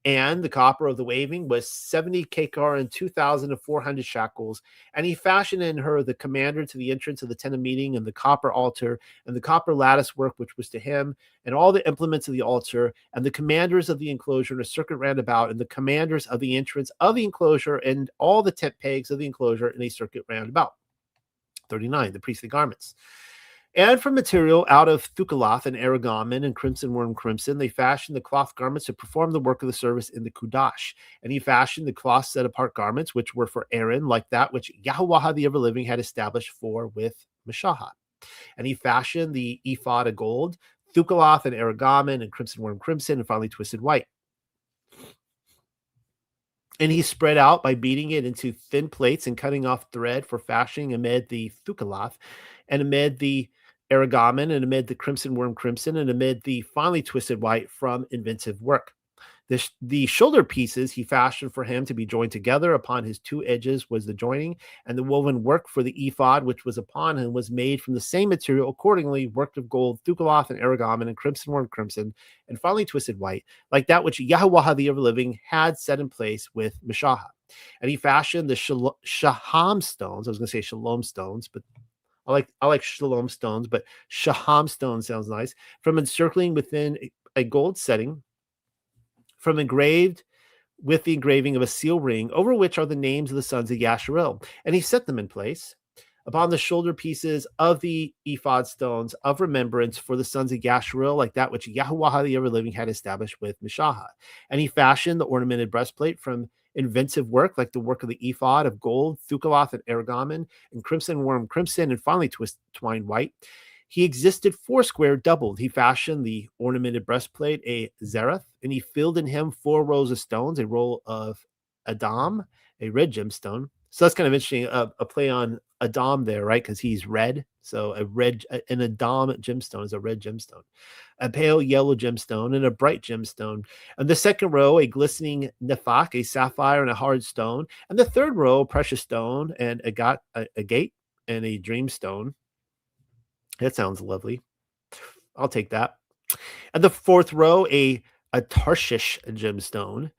Speaker 1: And the copper of the waving was 70 kekar and 2,400 shekels. And he fashioned in her the commander to the entrance of the tent of meeting, and the copper altar, and the copper lattice work which was to him, and all the implements of the altar, and the commanders of the enclosure, and a circuit round about, and the commanders of the entrance of the enclosure, and all the tent pegs of the enclosure in a circuit round about. 39, the priestly garments. And from material out of Thukalath and Aragamon and crimson worm crimson, they fashioned the cloth garments to perform the work of the service in the Kudash. And he fashioned the cloth set apart garments, which were for Aaron, like that which Yahuwah the ever-living had established for with Meshahah. And he fashioned the ephod of gold, Thukalath and Aragamon and crimson worm crimson, and finely twisted white. And he spread out by beating it into thin plates and cutting off thread for fashioning amid the Thukalath, and amid the Aragamon, and amid the crimson worm crimson, and amid the finely twisted white from inventive work. The shoulder pieces he fashioned for him to be joined together. Upon his two edges was the joining, and the woven work for the ephod which was upon him was made from the same material, accordingly worked of gold, Thukalath and Aragamon, and crimson worm crimson, and finely twisted white, like that which Yahuwah the ever-living had set in place with Meshahah. And he fashioned the Shaham stones. I was going to say Shalom stones, but I like Shalom stones, but Shaham stone sounds nice. From encircling within a gold setting, from engraved with the engraving of a seal ring, over which are the names of the sons of Yasharel. And he set them in place upon the shoulder pieces of the ephod stones of remembrance for the sons of Yasharel, like that which Yahuwah the ever-living had established with Meshahah. And he fashioned the ornamented breastplate from inventive work, like the work of the ephod of gold, Thukalath and Aragamon, and crimson worm crimson, and finely twined white. He existed foursquare doubled. He fashioned the ornamented breastplate, a zereth, and he filled in him 4 rows of stones, a roll of Adam, a red gemstone. So that's kind of interesting, a play on Adam there, right? Because he's red. So an Adam gemstone is a red gemstone, a pale yellow gemstone, and a bright gemstone. And the second row, a glistening nephach, a sapphire and a hard stone. And the third row, a precious stone, and a gate and a dream stone. That sounds lovely. I'll take that. And the fourth row, a Tarshish gemstone,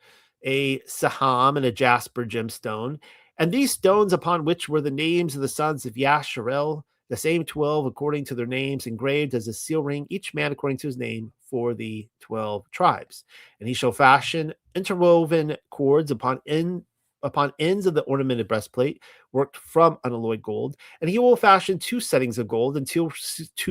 Speaker 1: a Saham and a jasper gemstone. And these stones upon which were the names of the sons of Yasharel, the same 12 according to their names, engraved as a seal ring, each man according to his name, for the 12 tribes. And he shall fashion interwoven cords upon ends of the ornamented breastplate, worked from unalloyed gold. And he will fashion 2 settings of gold and 2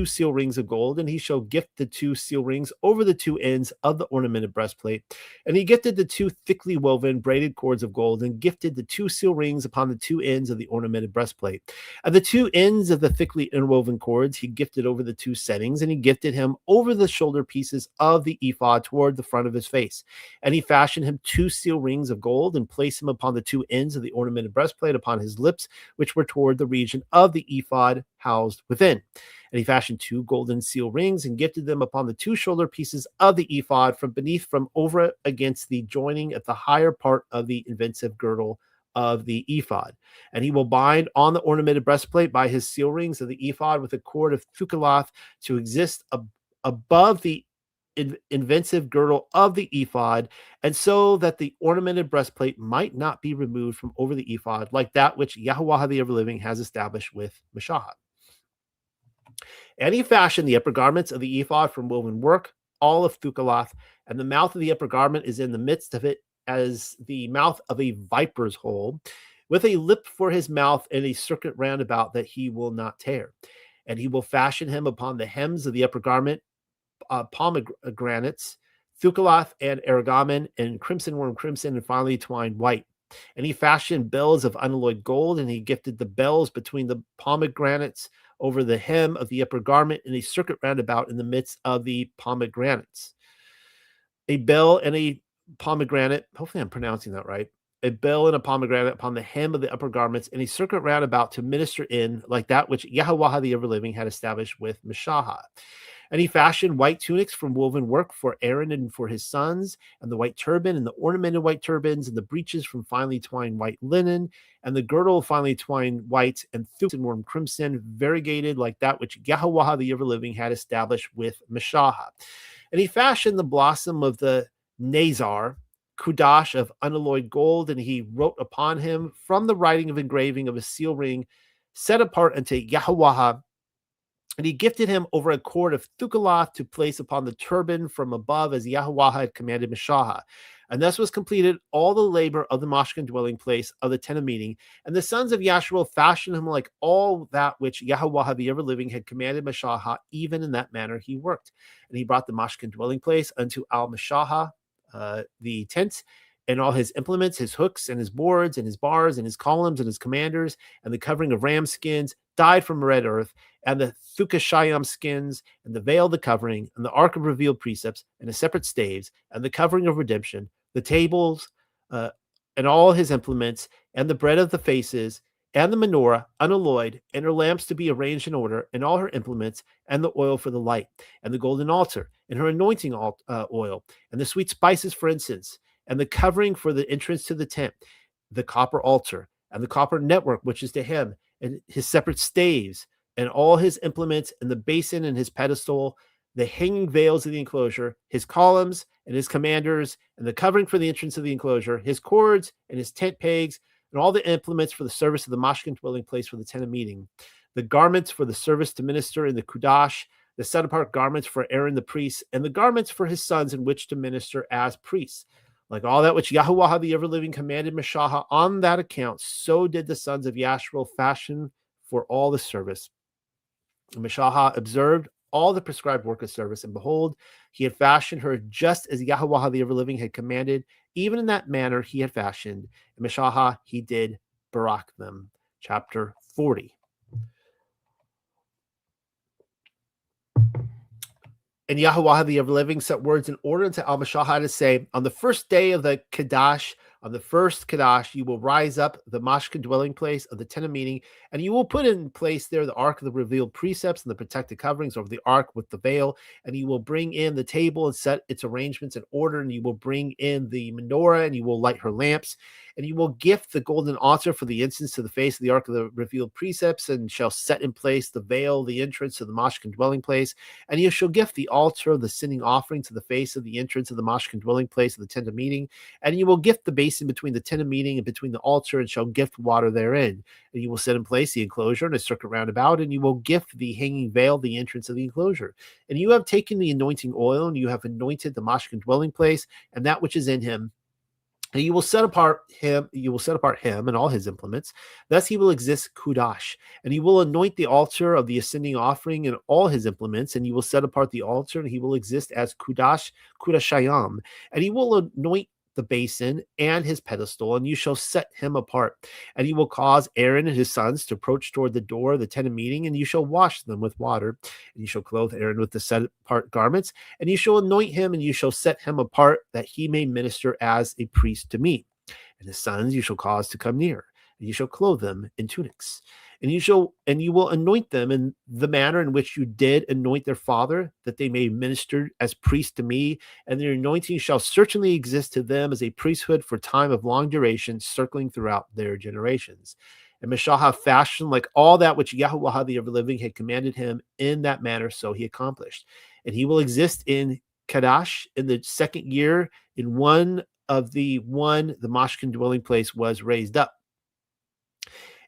Speaker 1: seal rings of gold, and he shall gift the 2 seal rings over the 2 ends of the ornamented breastplate. And he gifted the 2 thickly woven braided cords of gold, and gifted the 2 seal rings upon the 2 ends of the ornamented breastplate. And the 2 ends of the thickly interwoven cords he gifted over the 2 settings, and he gifted him over the shoulder pieces of the ephod toward the front of his face. And he fashioned him 2 seal rings of gold, and placed him upon the 2 ends of the ornamented breastplate upon his lips, which were toward the region of the ephod housed within. And he fashioned 2 golden seal rings, and gifted them upon the 2 shoulder pieces of the ephod from beneath, from over against the joining at the higher part of the inventive girdle of the ephod. And he will bind on the ornamented breastplate by his seal rings of the ephod with a cord of thucaloth to exist above the inventive girdle of the ephod, and so that the ornamented breastplate might not be removed from over the ephod, like that which Yahuwah the Ever-Living has established with Meshach. And he fashioned the upper garments of the ephod from woven work, all of thucaloth, and the mouth of the upper garment is in the midst of it as the mouth of a viper's hole, with a lip for his mouth and a circuit round about that he will not tear. And he will fashion him upon the hems of the upper garment pomegranates, thucaloth, and ergamen, and crimson worm crimson, and finely twined white. And he fashioned bells of unalloyed gold, and he gifted the bells between the pomegranates over the hem of the upper garment, and a circuit roundabout in the midst of the pomegranates. A bell and a pomegranate, hopefully I'm pronouncing that right, a bell and a pomegranate upon the hem of the upper garments, and a circuit roundabout to minister in, like that which Yahuwah the Ever-Living had established with Meshach. And he fashioned white tunics from woven work for Aaron and for his sons, and the white turban, and the ornamented white turbans, and the breeches from finely twined white linen, and the girdle of finely twined white and warm crimson, variegated like that which Yahuwah the Ever-Living had established with Meshach. And he fashioned the blossom of the Nazar, Kudash of unalloyed gold, and he wrote upon him from the writing of engraving of a seal ring set apart unto Yahuwah. And he gifted him over a cord of thucaloth to place upon the turban from above, as Yahuwah had commanded Meshach. And thus was completed all the labor of the Mashkin dwelling place of the tent of meeting. And the sons of Yashua fashioned him like all that which Yahuwah the Ever-Living had commanded Meshach, even in that manner he worked. And he brought the Mashkin dwelling place unto Al-Meshach, the tent, and all his implements, his hooks, and his boards, and his bars, and his columns, and his commanders, and the covering of ram skins dyed from red earth, and the Thukashayam skins, and the veil, the covering, and the ark of revealed precepts, and the separate staves, and the covering of redemption, the tables, and all his implements, and the bread of the faces, and the menorah, unalloyed, and her lamps to be arranged in order, and all her implements, and the oil for the light, and the golden altar, and her anointing oil, and the sweet spices for incense, and the covering for the entrance to the tent, the copper altar, and the copper network which is to him, and his separate staves, and all his implements, and the basin and his pedestal, the hanging veils of the enclosure, his columns and his commanders, and the covering for the entrance of the enclosure, his cords and his tent pegs, and all the implements for the service of the Mashkin dwelling place for the tent of meeting, the garments for the service to minister in the Kudash, the set apart garments for Aaron the priest, and the garments for his sons in which to minister as priests. Like all that which Yahuwah the Ever-Living commanded Meshach on that account, so did the sons of Yashua fashion for all the service. And Meshach observed all the prescribed work of service, and behold, he had fashioned her just as Yahuwah the Ever-Living had commanded, even in that manner he had fashioned. And Meshach, he did barak them. Chapter 40. And Yahuwah the Ever-Living set words in order unto Al-Meshach to say, on the first day of the Kadash, on the first Kadash, you will rise up the Mashkin dwelling place of the tent of meeting, and you will put in place there the ark of the revealed precepts and the protected coverings over the ark with the veil, and you will bring in the table and set its arrangements in order, and you will bring in the menorah, and you will light her lamps, and you will gift the golden altar for the incense to the face of the ark of the revealed precepts, and shall set in place the veil, the entrance to the Mashkin dwelling place, and you shall gift the altar of the sinning offering to the face of the entrance of the Mashkin dwelling place of the tent of meeting, and you will gift the basin between the tent of meeting and between the altar, and shall gift water therein. And you will set in place the enclosure and a circuit round about, and you will gift the hanging veil, the entrance of the enclosure. And you have taken the anointing oil, and you have anointed the Mashkin dwelling place, and that which is in him, And you will set apart him and all his implements. Thus he will exist kudash. And you will anoint the altar of the ascending offering and all his implements. And you will set apart the altar, and he will exist as kudashayam. And he will anoint the basin and his pedestal, and you shall set him apart. And you will cause Aaron and his sons to approach toward the door of the tent of meeting, and you shall wash them with water. And you shall clothe Aaron with the set apart garments, and you shall anoint him, and you shall set him apart, that he may minister as a priest to me. And his sons you shall cause to come near, and you shall clothe them in tunics. And you will anoint them in the manner in which you did anoint their father, that they may minister as priests to me. And their anointing shall certainly exist to them as a priesthood for time of long duration, circling throughout their generations. And Meshaha fashioned like all that which Yahuwah the ever-living had commanded him in that manner, so he accomplished. And he will exist in Kadash in the second year, in the Mashkin dwelling place was raised up.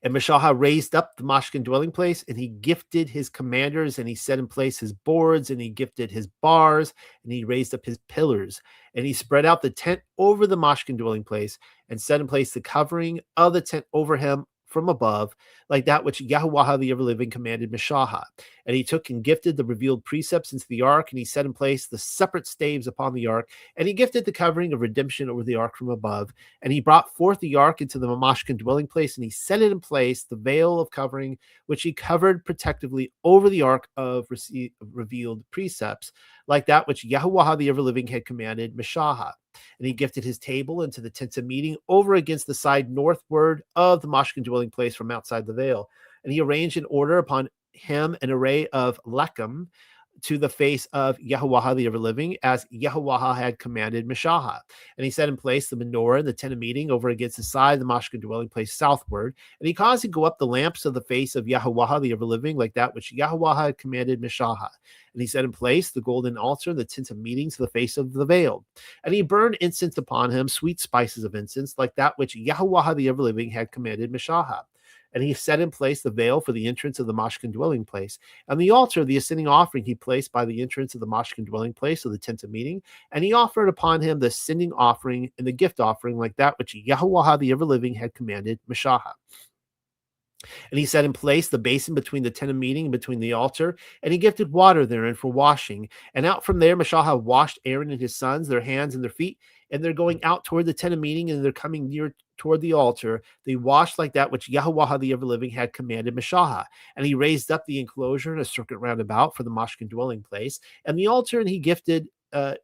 Speaker 1: And Meshaha raised up the Mashkin dwelling place, and he gifted his commanders, and he set in place his boards, and he gifted his bars, and he raised up his pillars. And he spread out the tent over the Mashkin dwelling place, and set in place the covering of the tent over him from above, like that which Yahuwah the ever-living commanded Meshaha. And he took and gifted the revealed precepts into the ark, and he set in place the separate staves upon the ark, and he gifted the covering of redemption over the ark from above. And he brought forth the ark into the Mamashkin dwelling place, and he set it in place, the veil of covering, which he covered protectively over the ark of revealed precepts, like that which Yahuwah the ever-living had commanded Meshaha. And he gifted his table into the tent of meeting over against the side northward of the Mashkin dwelling place from outside the veil. And he arranged in order upon him an array of lechem to the face of Yahuwah the ever-living, as Yahuwah had commanded Meshaha. And he set in place the menorah and the tent of meeting over against the side of the Mashkin dwelling place southward. And he caused to go up the lamps of the face of Yahuwah the ever-living, like that which Yahuwah had commanded Meshaha. And he set in place the golden altar and the tent of meeting to the face of the veil. And he burned incense upon him, sweet spices of incense, like that which Yahuwah the ever-living had commanded Meshaha. And he set in place the veil for the entrance of the Mashkin dwelling place. And the altar of the ascending offering he placed by the entrance of the Mashkin dwelling place of the tent of meeting. And he offered upon him the ascending offering and the gift offering, like that which Yahuwah the ever-living had commanded Meshaha. And he set in place the basin between the tent of meeting and between the altar, and he gifted water therein for washing. And out from there, Meshaha washed Aaron and his sons, their hands and their feet, and they're going out toward the tent of meeting, and they're coming near toward the altar. They washed like that which Yahuwah the ever-living had commanded Meshaha. And he raised up the enclosure and a circuit round about for the Mashkin dwelling place, and the altar, and he gifted the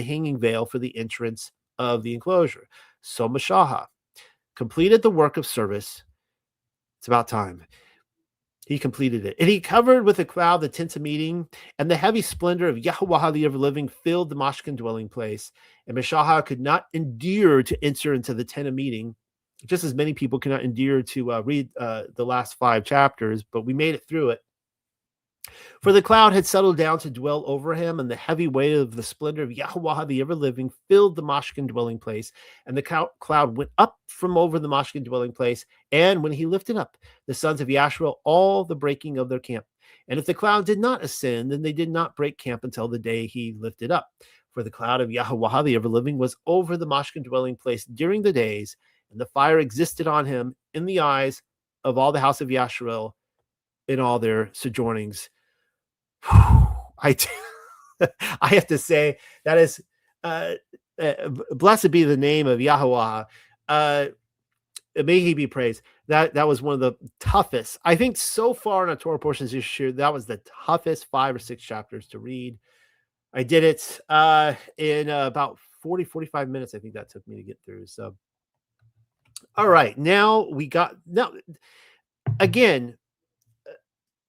Speaker 1: hanging veil for the entrance of the enclosure. So Meshaha completed the work of service. It's about time. He completed it. And he covered with a cloud the tent of meeting, and the heavy splendor of Yahuwah the ever-living filled the Mashkin dwelling place. And Meshaha could not endure to enter into the tent of meeting, just as many people cannot endure to read the last 5 chapters, but we made it through it. For the cloud had settled down to dwell over him, and the heavy weight of the splendor of Yahuwah the ever-living filled the Mashkin dwelling place. And the cloud went up from over the Mashkin dwelling place, and when he lifted up the sons of Yashrael, all the breaking of their camp. And if the cloud did not ascend, then they did not break camp until the day he lifted up. For the cloud of Yahuwah the ever-living was over the Mashkin dwelling place during the days, and the fire existed on him in the eyes of all the house of Yashrael in all their sojournings. I have to say that is blessed be the name of Yahuwah. May he be praised. That was one of the toughest, I think, so far in our Torah portions this year. That was the toughest 5 or 6 chapters to read. I did it in about 45 minutes. I think that took me to get through. So, all right, now again,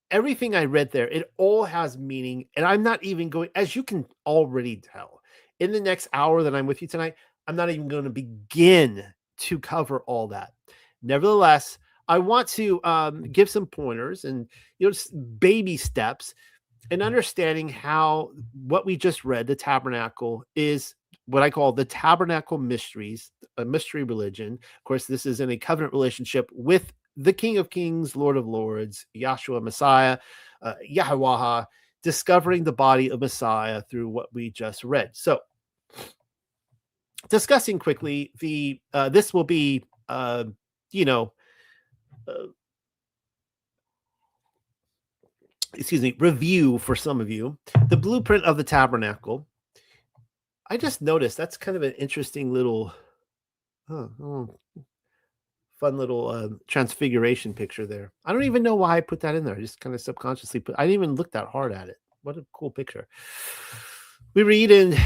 Speaker 1: everything I read there, it all has meaning. And I'm not even going, as you can already tell, in the next hour that I'm with you tonight, I'm not even going to begin to cover all that. Nevertheless, I want to give some pointers and baby steps in understanding how what we just read, the tabernacle, is what I call the tabernacle mysteries, a mystery religion. Of course, this is in a covenant relationship with the King of Kings, Lord of Lords, Yahshua Messiah, Yahuwah, discovering the body of Messiah through what we just read. So discussing quickly the this will be you know excuse me, review for some of you, the blueprint of the tabernacle. I just noticed that's kind of an interesting little fun little transfiguration picture there. I don't even know why I put that in there. I just kind of subconsciously put. I didn't even look that hard at it. What a cool picture. We read in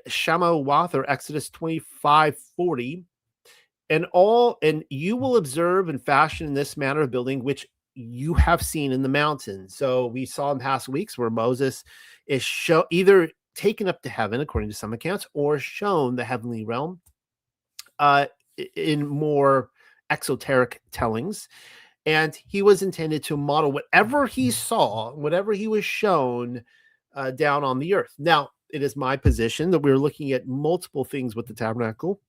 Speaker 1: Shamawath, or Exodus 25:40, and you will observe and fashion in this manner of building which you have seen in the mountain. So we saw in past weeks where Moses is either taken up to heaven, according to some accounts, or shown the heavenly realm in more exoteric tellings. And he was intended to model whatever he saw, whatever he was shown down on the earth. Now, it is my position that we're looking at multiple things with the tabernacle.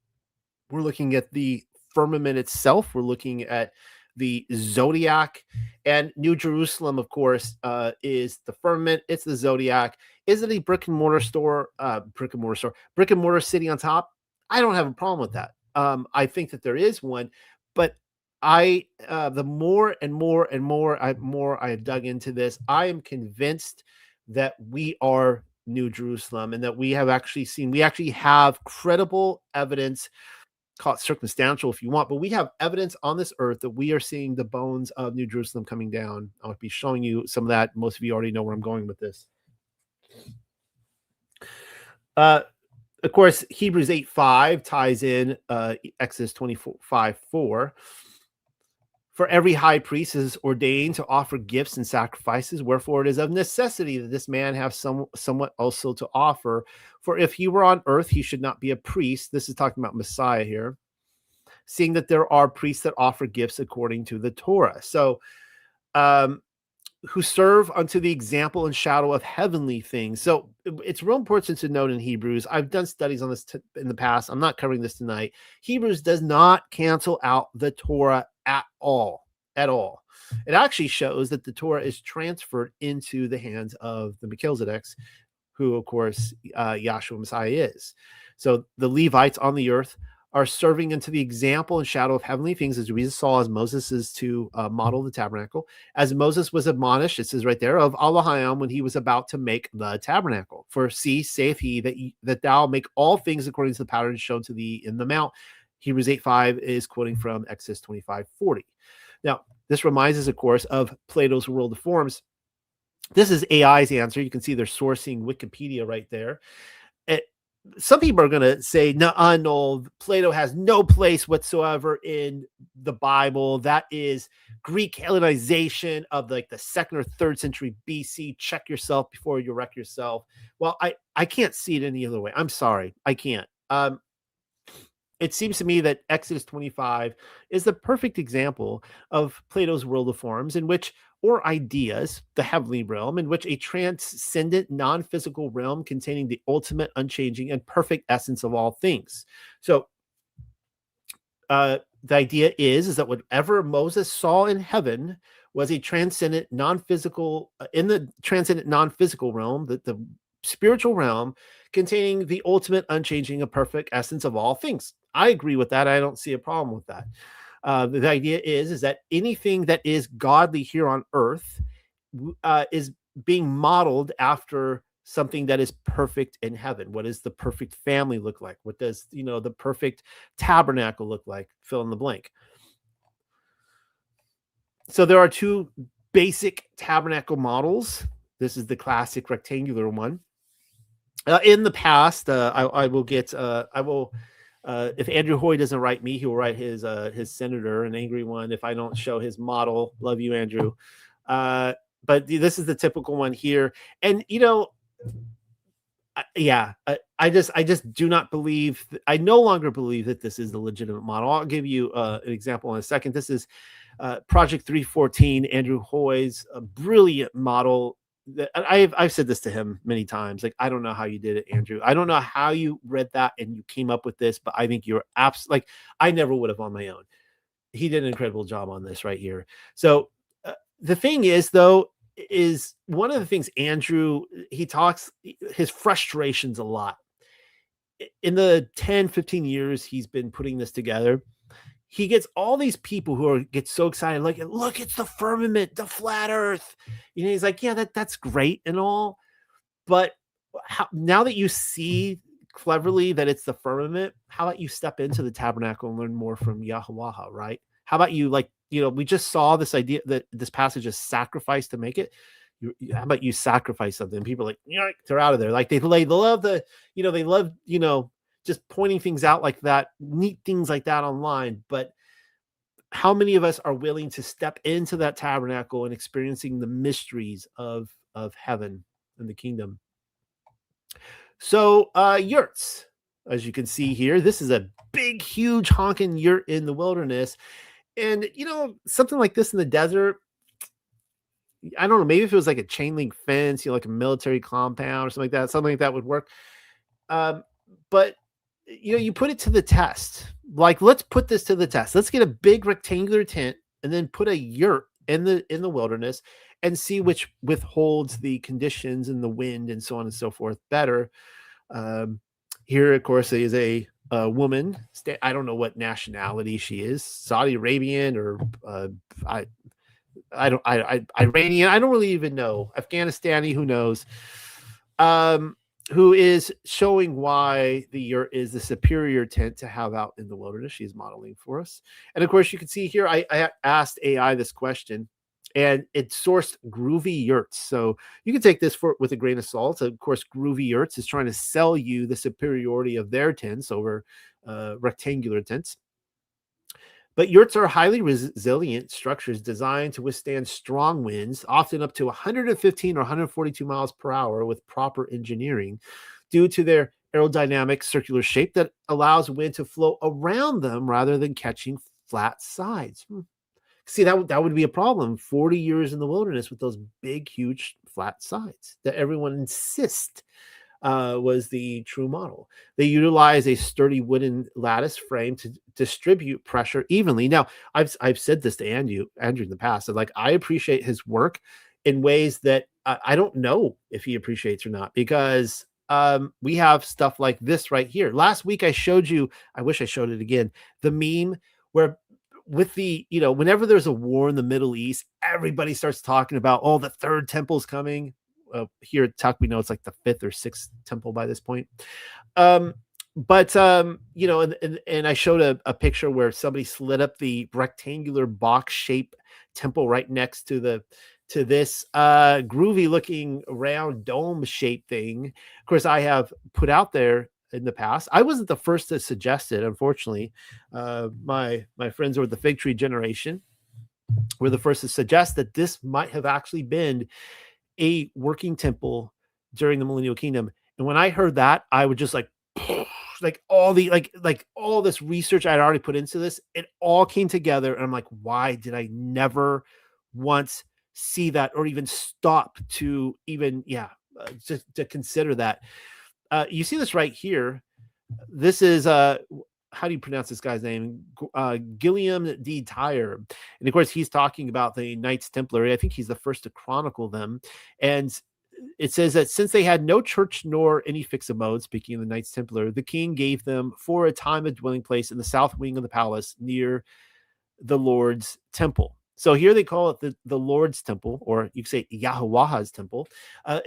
Speaker 1: We're looking at the firmament itself. We're looking at the zodiac, and New Jerusalem, of course, is the firmament. It's the zodiac. Is it a brick and mortar city on top? I don't have a problem with that. I think that there is one, but the more and more I have dug into this, I am convinced that we are New Jerusalem, and that we actually have credible evidence. Call it circumstantial if you want, but we have evidence on this earth that we are seeing the bones of New Jerusalem coming down. I'll be showing you some of that. Most of you already know where I'm going with this. Of course, Hebrews 8:5 ties in Exodus 25:4. For every high priest is ordained to offer gifts and sacrifices, wherefore it is of necessity that this man have somewhat also to offer. For if he were on earth, he should not be a priest. This is talking about Messiah here, seeing that there are priests that offer gifts according to the Torah. So, who serve unto the example and shadow of heavenly things. So it's real important to note in Hebrews, I've done studies on this in the past. I'm not covering this tonight. Hebrews does not cancel out the Torah at all. It actually shows that the Torah is transferred into the hands of the Melchizedeks, who, of course, Yahshua Messiah is. So the Levites on the earth are serving into the example and shadow of heavenly things, as we saw as Moses is to model the tabernacle. As Moses was admonished, it says right there, of Elohim when he was about to make the tabernacle. For see, saith he, that thou make all things according to the pattern shown to thee in the mount. Hebrews 8:5 is quoting from Exodus 25:40. Now, this reminds us, of course, of Plato's World of Forms. This is AI's answer. You can see they're sourcing Wikipedia right there. Some people are going to say, no, Plato has no place whatsoever in the Bible. That is Greek Hellenization of like the 2nd or 3rd century BC. Check yourself before you wreck yourself. Well, I can't see it any other way. I'm sorry. I can't. It seems to me that Exodus 25 is the perfect example of Plato's World of Forms, or ideas, the heavenly realm, in which a transcendent, non-physical realm containing the ultimate, unchanging, and perfect essence of all things. So the idea is that whatever Moses saw in heaven was a transcendent, non-physical, in the transcendent, non-physical realm, the spiritual realm containing the ultimate, unchanging, and perfect essence of all things. I agree with that. I don't see a problem with that. The idea is that anything that is godly here on earth is being modeled after something that is perfect in heaven. What does the perfect family look like? What does the perfect tabernacle look like? Fill in the blank. So there are two basic tabernacle models. This is the classic rectangular one. In the past, I will if Andrew Hoy doesn't write me, he will write his senator, an angry one, if I don't show his model. Love you, Andrew. But this is the typical one here. And, I just do not believe, I no longer believe that this is the legitimate model. I'll give you an example in a second. This is Project 314, Andrew Hoy's brilliant model. I've said this to him many times. Like, I don't know how you did it, Andrew. I don't know how you read that and you came up with this, but I think you're absolutely, I never would have on my own. He did an incredible job on this right here. So the thing is, though, is one of the things Andrew, he talks his frustrations a lot. in the 10-15 years he's been putting this together, he gets all these people who get so excited, like, look, it's the firmament, the flat earth. He's like, yeah, that's great and all, but now that you see cleverly that it's the firmament, how about you step into the tabernacle and learn more from Yahweh, right? How about you, we just saw this idea that this passage is sacrifice to make it. How about you sacrifice something? People are like, they're out of there. Like they love they love, just pointing things out like that, neat things like that online. But how many of us are willing to step into that tabernacle and experiencing the mysteries of heaven and the kingdom? So yurts, as you can see here, this is a big, huge honking yurt in the wilderness. And, something like this in the desert, I don't know, maybe if it was like a chain link fence, like a military compound or something like that would work. But, you put it to the test. Like, let's put this to the test. Let's get a big rectangular tent and then put a yurt in the wilderness and see which withholds the conditions and the wind and so on and so forth better. Here, of course, is a woman. I don't know what nationality she is, Saudi Arabian or Iranian. I don't really even know. Afghanistani, who knows? Who is showing why the yurt is the superior tent to have out in the wilderness. She's modeling for us. And of course, you can see here, I asked AI this question, and it sourced Groovy Yurts. So you can take this with a grain of salt. Of course, Groovy Yurts is trying to sell you the superiority of their tents over rectangular tents. But yurts are highly resilient structures designed to withstand strong winds, often up to 115 or 142 miles per hour with proper engineering, due to their aerodynamic circular shape that allows wind to flow around them rather than catching flat sides. See, that would be a problem 40 years in the wilderness with those big, huge flat sides that everyone insists was the true model. They utilize a sturdy wooden lattice frame to distribute pressure evenly. Now, I've said this to Andrew in the past. So I appreciate his work in ways that I don't know if he appreciates or not, because we have stuff like this right here. Last week I showed you, I wish I showed it again, the meme where with the, whenever there's a war in the Middle East, everybody starts talking about, oh, the third temple's coming. Here at Tuck, we know it's like the fifth or sixth temple by this point. And I showed a picture where somebody slid up the rectangular box shape temple right next to this groovy looking round dome shaped thing. Of course, I have put out there in the past. I wasn't the first to suggest it, unfortunately. My friends over the Fig Tree generation were the first to suggest that this might have actually been a working temple during the millennial kingdom. And when I heard that, I would just like all this research I'd already put into this, it all came together. And I'm like, why did I never once see that or even stop to even, just to consider that? You see this right here. This is how do you pronounce this guy's name? Gilliam D. Tyre. And of course, he's talking about the Knights Templar. I think he's the first to chronicle them. And it says that since they had no church nor any fixed abode, speaking of the Knights Templar, the king gave them for a time a dwelling place in the south wing of the palace near the Lord's temple. So here they call it the Lord's temple, or you could say Yahweh's temple.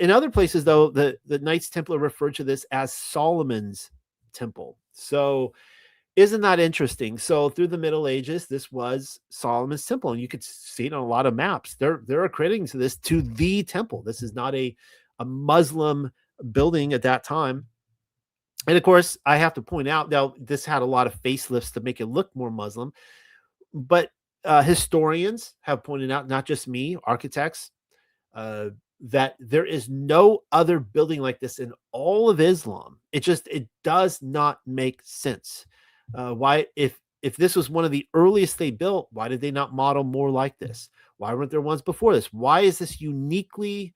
Speaker 1: In other places, though, the Knights Templar referred to this as Solomon's temple. So isn't that interesting? So through the Middle Ages, this was Solomon's temple, and you could see it on a lot of maps. They're accrediting to this to the temple. This is not a Muslim building at that time. And of course, I have to point out, now this had a lot of facelifts to make it look more Muslim, but historians have pointed out, not just me, architects, that there is no other building like this in all of Islam. It does not make sense. Why, if this was one of the earliest they built, why did they not model more like this? Why weren't there ones before this? Why is this unique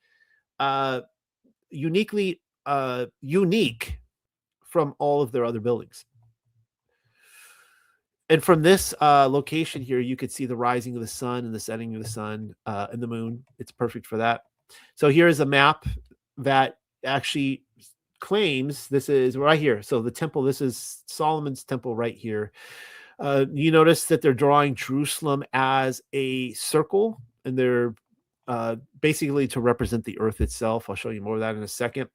Speaker 1: from all of their other buildings? And from this location here, you could see the rising of the sun and the setting of the sun and the moon. It's perfect for that. So here is a map that actually claims, this is right here. So the temple, this is Solomon's temple right here. You notice that they're drawing Jerusalem as a circle, and they're basically to represent the earth itself. I'll show you more of that in a second.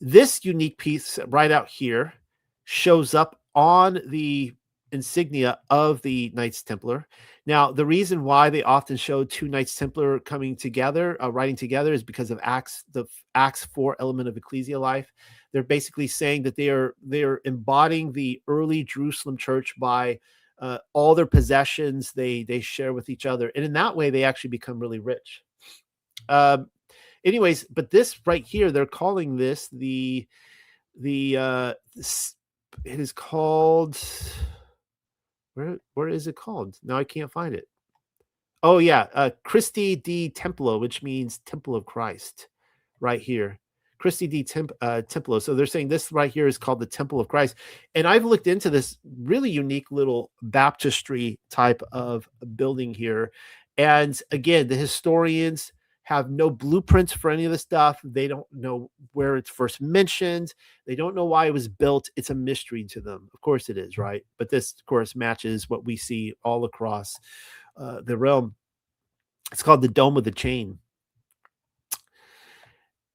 Speaker 1: This unique piece right out here shows up on the insignia of the Knights Templar. Now, the reason why they often show two Knights Templar coming together, writing together, is because of Acts, the Acts 4 element of ecclesia life. They're basically saying that they are embodying the early Jerusalem church by all their possessions they share with each other, and in that way they actually become really rich. Anyways, but this right here, they're calling this it is called, where is it called? Now I can't find it. Oh yeah, Christi di Templo, which means Temple of Christ, right here. Christi di Templo. So they're saying this right here is called the Temple of Christ. And I've looked into this really unique little baptistry type of building here. And again, the historians have no blueprints for any of the stuff. They don't know where it's first mentioned. They don't know why it was built. It's a mystery to them. Of course it is, right? But this, of course, matches what we see all across the realm. It's called the Dome of the Chain.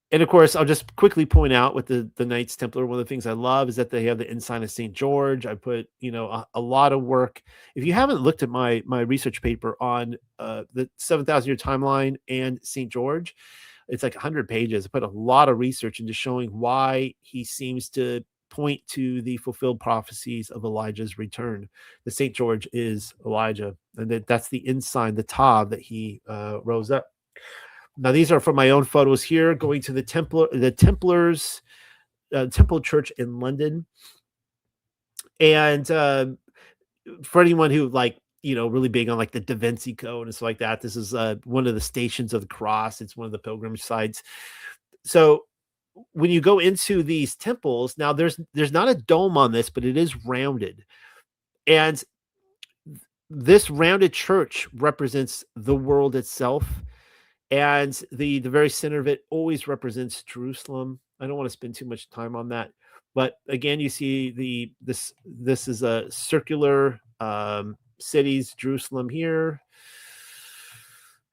Speaker 1: And of course, I'll just quickly point out with the Knights Templar, one of the things I love is that they have the ensign of St. George. I put, a lot of work. If you haven't looked at my research paper on the 7,000 year timeline and St. George, it's like 100 pages. I put a lot of research into showing why he seems to point to the fulfilled prophecies of Elijah's return. The St. George is Elijah, and that's the ensign, the Tav that he rose up. Now, these are from my own photos here, going to the Templars, Temple Church in London. And for anyone who really big on like the Da Vinci Code and stuff like that, this is one of the Stations of the Cross. It's one of the pilgrimage sites. So when you go into these temples, now there's not a dome on this, but it is rounded. And this rounded church represents the world itself. And the very center of it always represents Jerusalem. I don't want to spend too much time on that, but again, you see this is a circular cities, Jerusalem here,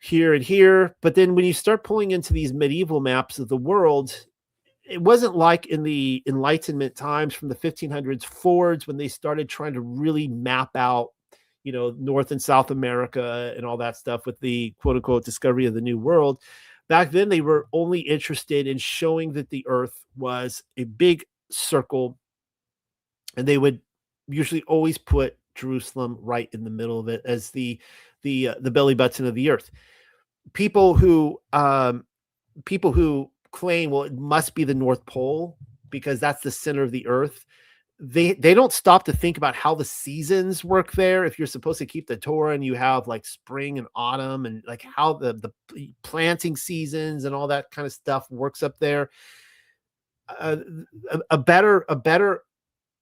Speaker 1: and here. But then when you start pulling into these medieval maps of the world, it wasn't like in the Enlightenment times from the 1500s forwards when they started trying to really map out North and South America and all that stuff with the quote unquote discovery of the New World. Back then, they were only interested in showing that the earth was a big circle, and they would usually always put Jerusalem right in the middle of it as the belly button of the earth. People who claim, well, it must be the North Pole because that's the center of the earth. They don't stop to think about how the seasons work there. If you're supposed to keep the Torah and you have like spring and autumn and like how the planting seasons and all that kind of stuff works up there. A better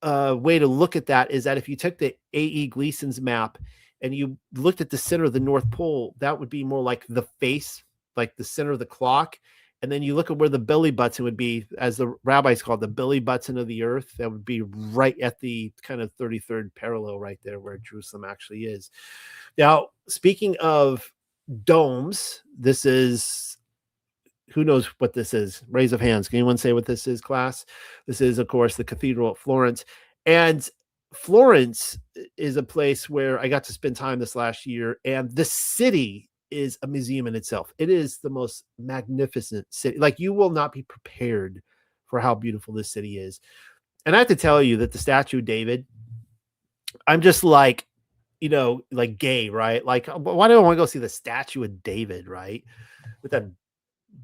Speaker 1: way to look at that is that if you took the A.E. Gleason's map and you looked at the center of the North Pole, that would be more like the face, like the center of the clock. And then you look at where the belly button would be, as the rabbis call it, the belly button of the earth. That would be right at the kind of 33rd parallel right there where Jerusalem actually is. Now, speaking of domes, this is, who knows what this is? Raise of hands. Can anyone say what this is, class? This is, of course, the Cathedral at Florence. And Florence is a place where I got to spend time this last year, and the city is a museum in itself. It is the most magnificent city. Like, you will not be prepared for how beautiful this city is. And I have to tell you that the statue of David, I'm just like, like gay, right? Like, why do I want to go see the statue of David, right? With that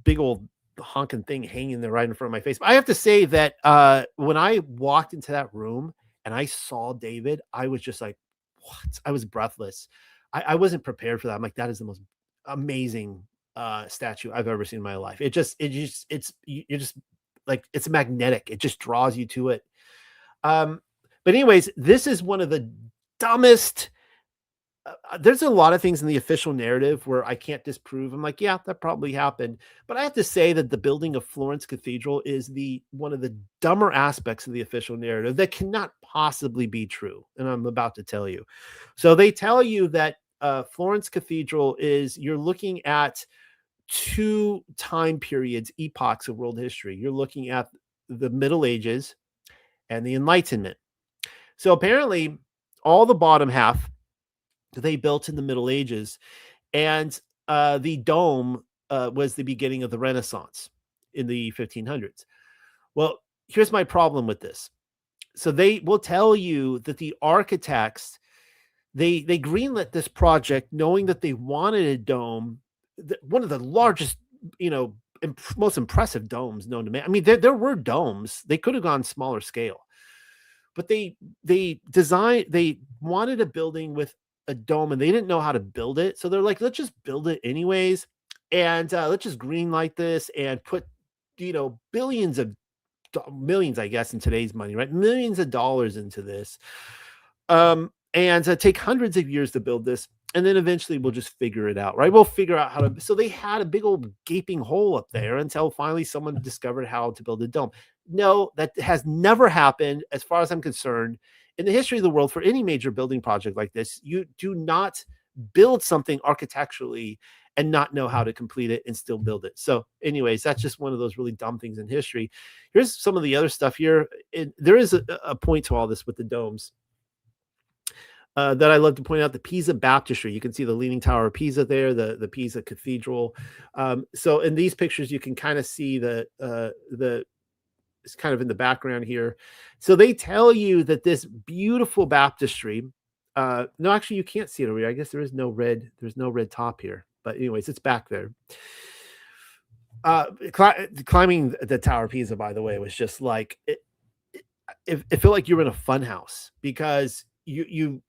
Speaker 1: big old honking thing hanging there right in front of my face. But I have to say that when I walked into that room and I saw David, I was just like, what? I was breathless. I wasn't prepared for that. I'm like, that is the most amazing statue I've ever seen in my life. You're just like, it's magnetic. It just draws you to it. But anyways, this is one of the dumbest there's a lot of things in the official narrative where I can't disprove. I'm like, yeah, that probably happened. But I have to say that the building of Florence Cathedral is the one of the dumber aspects of the official narrative that cannot possibly be true. And I'm about to tell you. So they tell you that Florence Cathedral is, you're looking at two time periods, epochs of world history. You're looking at the Middle Ages and the Enlightenment. So apparently, all the bottom half they built in the Middle Ages, and the dome was the beginning of the Renaissance in the 1500s. Well, here's my problem with this. So they will tell you that the architects they greenlit this project knowing that they wanted a dome, one of the largest, most impressive domes known to man. I mean, there were domes. They could have gone smaller scale, but they wanted a building with a dome, and they didn't know how to build it. So they're like, let's just build it anyways, and let's just green light this and put billions of millions, I guess, in today's money, right? Millions of dollars into this, and take hundreds of years to build this. And then eventually we'll just figure it out, right? We'll figure out how to. So they had a big old gaping hole up there until finally someone discovered how to build a dome. No, that has never happened, as far as I'm concerned, in the history of the world for any major building project like this. You do not build something architecturally and not know how to complete it and still build it. So anyways, that's just one of those really dumb things in history. Here's some of the other stuff here. There is a point to all this with the domes. That I love to point out, the Pisa Baptistry. You can see the Leaning Tower of Pisa there, the Pisa Cathedral. So in these pictures, you can kind of see the it's kind of in the background here. So they tell you that this beautiful baptistry. No, actually, you can't see it over here. I guess there's no red top here. But anyways, it's back there. Climbing the Tower of Pisa, by the way, was just like it felt like you were in a fun house, because you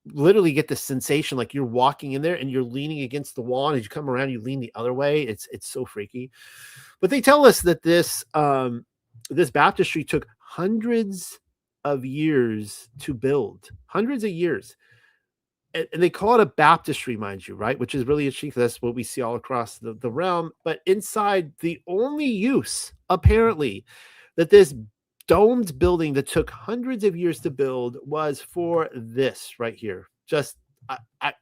Speaker 1: literally get the sensation like you're walking in there and you're leaning against the wall, and as you come around, you lean the other way. It's so freaky. But they tell us that this baptistry took hundreds of years to build, hundreds of years. And they call it a baptistry, mind you, right? Which is really interesting, because that's what we see all across the realm. But inside, the only use, apparently, that this domed building that took hundreds of years to build was for this right here. Just,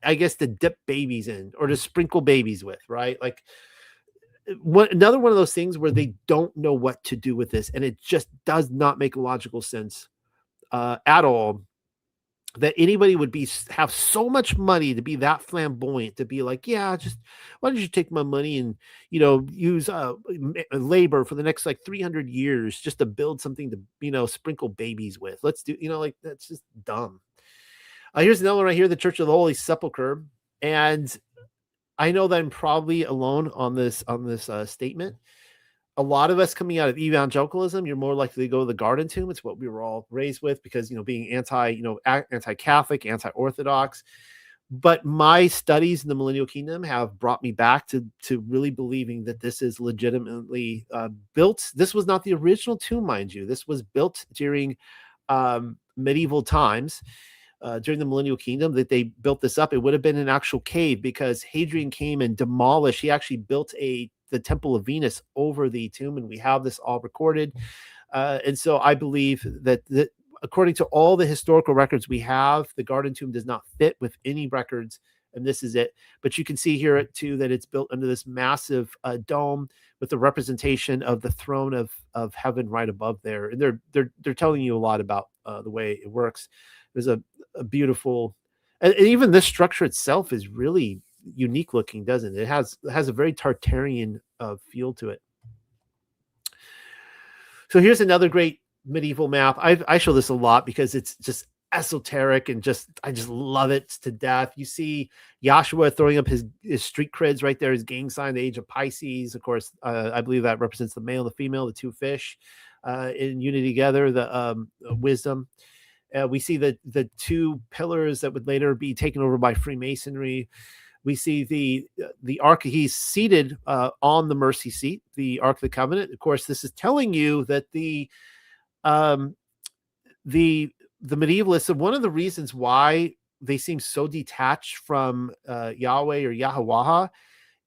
Speaker 1: I guess, to dip babies in, or to sprinkle babies with, right? Like, another one of those things where they don't know what to do with this, and it just does not make logical sense at all, that anybody would have so much money to be that flamboyant, to be like, yeah, just why don't you take my money and use labor for the next like 300 years just to build something to sprinkle babies with. Let's do, like, that's just dumb. Here's another one right here, the Church of the Holy Sepulchre. And I know that I'm probably alone on this statement. A lot of us coming out of evangelicalism, you're more likely to go to the Garden Tomb. It's what we were all raised with, because being anti-Catholic, anti-Orthodox. But my studies in the Millennial Kingdom have brought me back to really believing that this is legitimately built. This was not the original tomb, mind you. This was built during medieval times. During the Millennial Kingdom, that they built this up. It would have been an actual cave, because Hadrian came and demolished. He actually built the Temple of Venus over the tomb, and we have this all recorded. And so I believe that according to all the historical records we have, the Garden Tomb does not fit with any records, and this is it. But you can see here too that it's built under this massive dome with the representation of the throne of heaven right above there, and they're telling you a lot about the way it works. There's a beautiful, and even this structure itself is really unique looking, doesn't it? It has a very Tartarian feel to it. So here's another great medieval map. I show this a lot because it's just esoteric, and I just love it to death. You see Joshua throwing up his street creds right there, his gang sign, the age of Pisces. Of course, I believe that represents the male and the female, the two fish in unity together, the wisdom. We see the two pillars that would later be taken over by Freemasonry. We see the Ark. He's seated on the mercy seat, the Ark of the Covenant. Of course, this is telling you that the medievalists, and one of the reasons why they seem so detached from Yahweh or Yahweh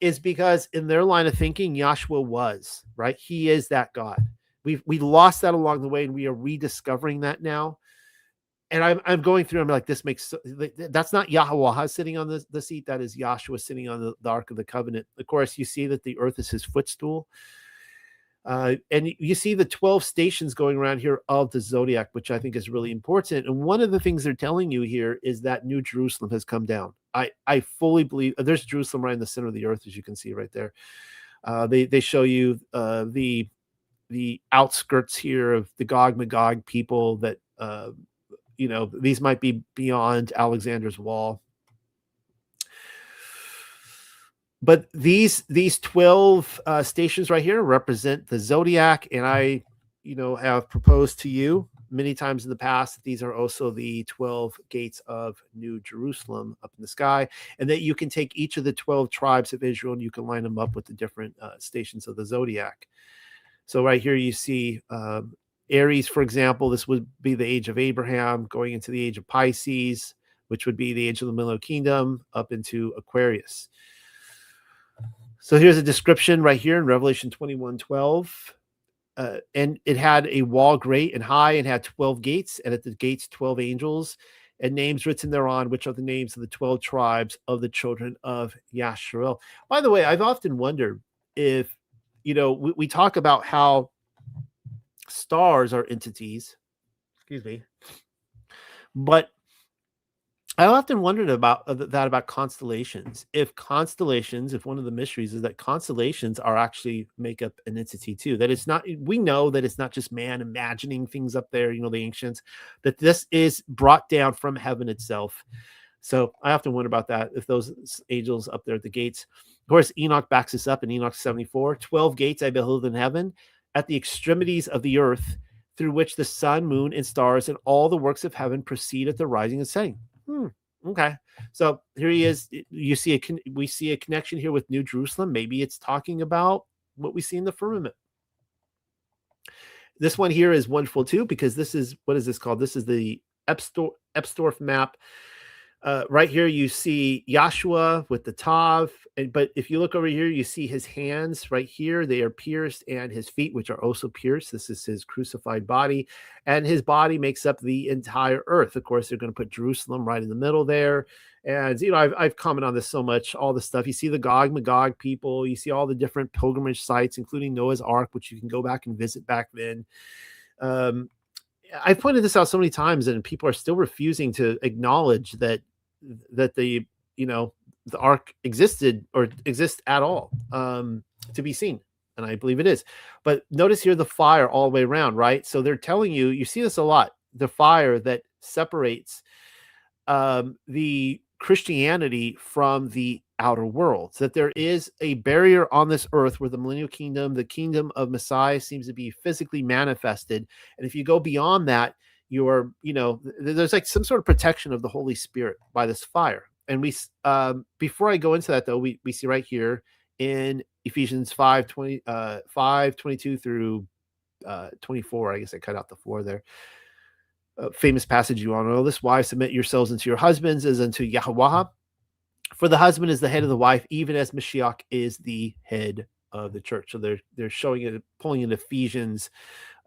Speaker 1: is because in their line of thinking, Yahshua was, right? He is that God. We lost that along the way, and we are rediscovering that now. And I'm going through, I'm like, this makes, that's not Yahweh sitting on the seat. That is Yahshua sitting on the Ark of the Covenant. Of course, you see that the earth is his footstool. And you see the 12 stations going around here of the zodiac, which I think is really important. And one of the things they're telling you here is that New Jerusalem has come down. I fully believe there's Jerusalem right in the center of the earth, as you can see right there. They show you the outskirts here of the Gog Magog people that these might be beyond Alexander's wall. But these 12 stations right here represent the zodiac, and I have proposed to you many times in the past that these are also the 12 gates of New Jerusalem up in the sky, and that you can take each of the 12 tribes of Israel and you can line them up with the different stations of the zodiac. So right here you see Aries, for example. This would be the age of Abraham, going into the age of Pisces, which would be the age of the Millennial Kingdom, up into Aquarius. So here's a description right here in Revelation 21:12. And it had a wall great and high and had 12 gates, and at the gates 12 angels, and names written thereon, which are the names of the 12 tribes of the children of Yasharel. By the way, I've often wondered if, we talk about how stars are entities, but I often wondered about that about constellations. If one of the mysteries is that constellations are actually make up an entity too. That it's not, we know that it's not just man imagining things up there, the ancients, that this is brought down from heaven itself. So I often wonder about that, if those angels up there at the gates. Of course, Enoch backs this up in Enoch 74. 12 gates I beheld in heaven at the extremities of the earth, through which the sun, moon, and stars and all the works of heaven proceed at the rising and setting. Okay, so here he is. We see a connection here with New Jerusalem. Maybe it's talking about what we see in the firmament. This one here is wonderful too, because this is, what is this called? This is the Epstorf map. Right here you see Yahshua with the Tav, but if you look over here, you see his hands right here. They are pierced, and his feet, which are also pierced. This is his crucified body, and his body makes up the entire earth. Of course, they're going to put Jerusalem right in the middle there. And, I've commented on this so much, all the stuff. You see the Gog Magog people. You see all the different pilgrimage sites, including Noah's Ark, which you can go back and visit back then. I've pointed this out so many times, and people are still refusing to acknowledge that the the ark existed or exists at all to be seen, and I believe it is. But notice here the fire all the way around, right? So they're telling you see this a lot, the fire that separates the Christianity from the outer world, so that there is a barrier on this earth where the millennial kingdom, the kingdom of Messiah, seems to be physically manifested. And if you go beyond that, you're, there's like some sort of protection of the Holy Spirit by this fire. And we, before I go into that though, we see right here in Ephesians 5:22 through 24. I guess I cut out the 4 there. Famous passage, you all know this. Wives, submit yourselves unto your husbands as unto Yahweh. For the husband is the head of the wife, even as Mashiach is the head of the church. So they're showing it, pulling in Ephesians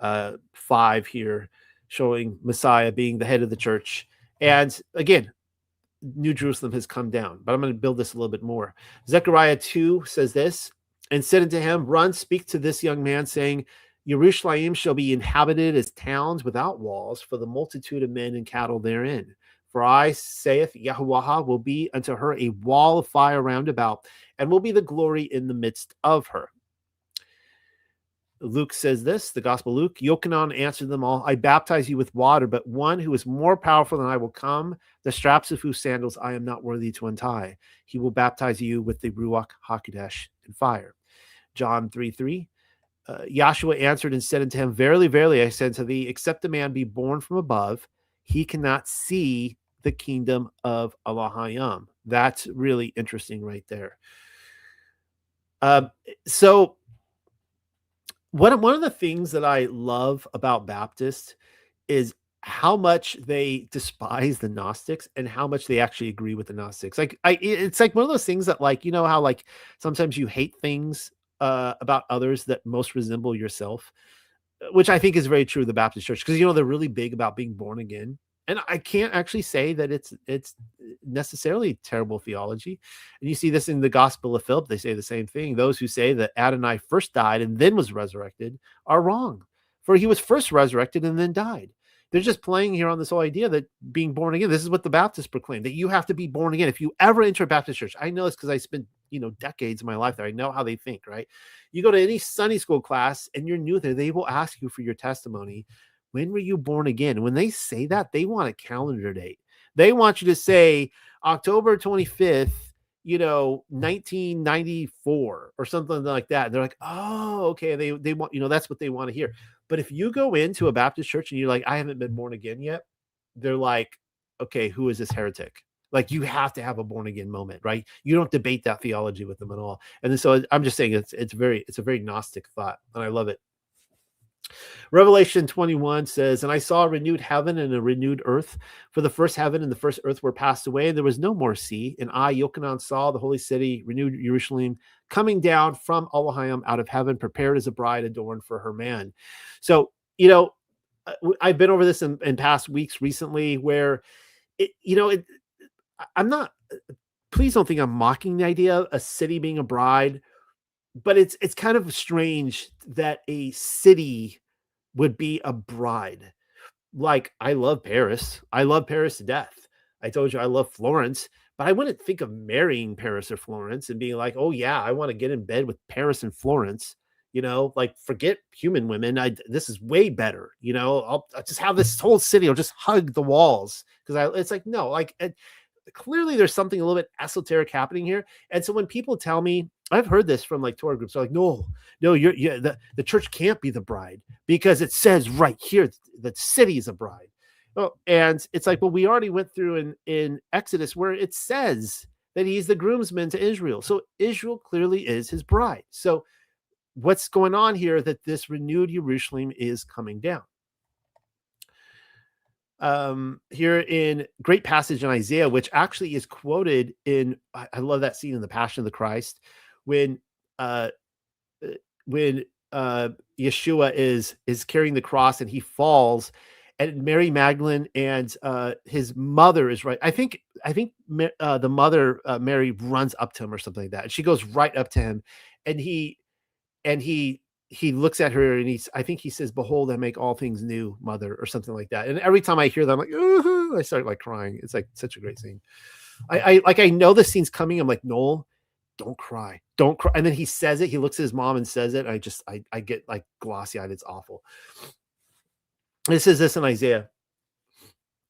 Speaker 1: 5 here, showing Messiah being the head of the church. And again, New Jerusalem has come down, but I'm going to build this a little bit more. Zechariah 2 says this, and said unto him, run, speak to this young man, saying, Jerusalem shall be inhabited as towns without walls, for the multitude of men and cattle therein. For I, saith Yahweh, will be unto her a wall of fire round about, and will be the glory in the midst of her. Luke says this, the Gospel of Luke, Yochanan answered them all, I baptize you with water, but one who is more powerful than I will come, the straps of whose sandals I am not worthy to untie. He will baptize you with the Ruach HaKodesh and fire. John 3:3. Yahshua answered and said unto him, verily, verily, I say unto thee, except a man be born from above, he cannot see the kingdom of Elohim. That's really interesting right there. So one of the things that I love about Baptists is how much they despise the Gnostics and how much they actually agree with the Gnostics. Like it's like one of those things that, like, how like sometimes you hate things about others that most resemble yourself, which I think is very true of the Baptist church, because they're really big about being born again. And I can't actually say that it's necessarily terrible theology. And you see this in the Gospel of Philip. They say the same thing. Those who say that Adonai first died and then was resurrected are wrong, for he was first resurrected and then died. They're just playing here on this whole idea that being born again, this is what the Baptists proclaim, that you have to be born again. If you ever enter a Baptist church, I know this because I spent, decades of my life there. I know how they think, right? You go to any Sunday school class and you're new there, they will ask you for your testimony. When were you born again? When they say that, they want a calendar date. They want you to say October 25th, 1994 or something like that. And they're like, oh, okay. They want, that's what they want to hear. But if you go into a Baptist church and you're like, I haven't been born again yet, they're like, okay, who is this heretic? Like, you have to have a born again moment, right? You don't debate that theology with them at all. And so I'm just saying it's a very Gnostic thought, and I love it. Revelation 21 says, and I saw a renewed heaven and a renewed earth, for the first heaven and the first earth were passed away, and there was no more sea. And I, Yochanan, saw the holy city, renewed Jerusalem, coming down from Elohim out of heaven, prepared as a bride adorned for her man. So, I've been over this in past weeks recently, where I'm not, please don't think I'm mocking the idea of a city being a bride, but it's kind of strange that a city would be a bride. Like, I love Paris. I love Paris to death. I told you I love Florence, but I wouldn't think of marrying Paris or Florence and being like, oh yeah, I want to get in bed with Paris and Florence. Like, forget human women. This is way better. I'll just have this whole city. I'll just hug the walls, because it's like, no, like, clearly there's something a little bit esoteric happening here. And so when people tell me, I've heard this from like Torah groups, they're like, no, the church can't be the bride because it says right here that city is a bride. Oh, and it's like, well, we already went through in Exodus where it says that he's the groomsman to Israel. So Israel clearly is his bride. So what's going on here, that this renewed Jerusalem is coming down. Here in great passage in Isaiah, which actually is quoted in, I love that scene in the Passion of the Christ, when Yeshua is carrying the cross and he falls, and Mary Magdalene and his mother is right. I think the mother, Mary, runs up to him or something like that. And she goes right up to him, and he looks at her, and I think he says, behold, I make all things new, mother, or something like that. And every time I hear that, I'm like, ooh, I start like crying. It's like such a great scene. I know the scene's coming. I'm like, Noel, don't cry. And then he says it. He looks at his mom and says it. I get like glossy eyed. It's awful. It says this in Isaiah: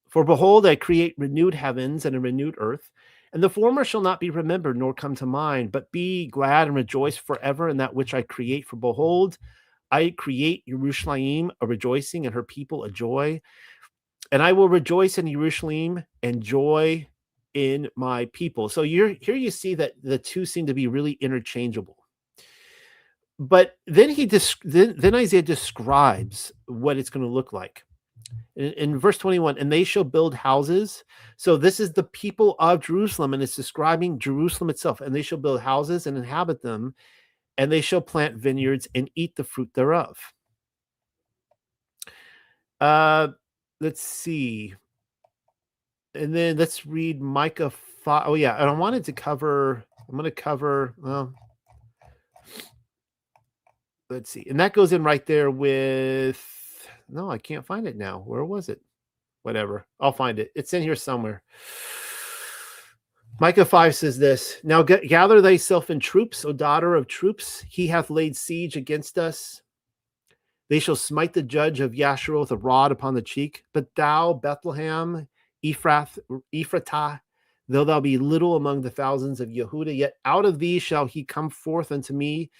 Speaker 1: for behold, I create renewed heavens and a renewed earth, and the former shall not be remembered nor come to mind, but be glad and rejoice forever in that which I create. For behold, I create Jerusalem a rejoicing, and her people a joy. And I will rejoice in Jerusalem and joy in my people. So here you see that the two seem to be really interchangeable. But then then Isaiah describes what it's going to look like. In verse 21, and they shall build houses. So this is the people of Jerusalem, and it's describing Jerusalem itself. And they shall build houses and inhabit them, and they shall plant vineyards and eat the fruit thereof. Let's see. And then let's read Micah 5. Oh yeah, and I'm going to cover, well, let's see. And that goes in right there with, no, I can't find it now. Where was it? Whatever. I'll find it. It's in here somewhere. Micah 5 says this: now gather thyself in troops, O daughter of troops. He hath laid siege against us. They shall smite the judge of Yasharoth with a rod upon the cheek. But thou, Bethlehem, Ephratah, though thou be little among the thousands of Yehuda, yet out of thee shall he come forth unto me.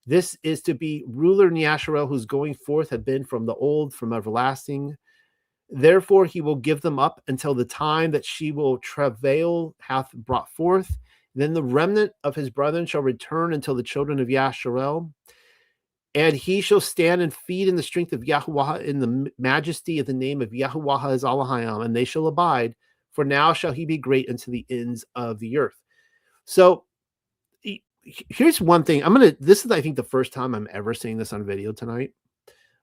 Speaker 1: This is to be ruler in Yasharel, whose going forth had been from the old, from everlasting. Therefore he will give them up until the time that she will travail hath brought forth. Then the remnant of his brethren shall return until the children of Yasharel. And he shall stand and feed in the strength of Yahuwah, in the majesty of the name of Yahuwah is Allahayam, and they shall abide. For now shall he be great unto the ends of the earth. So here's one thing. This is, I think, the first time I'm ever saying this on video tonight.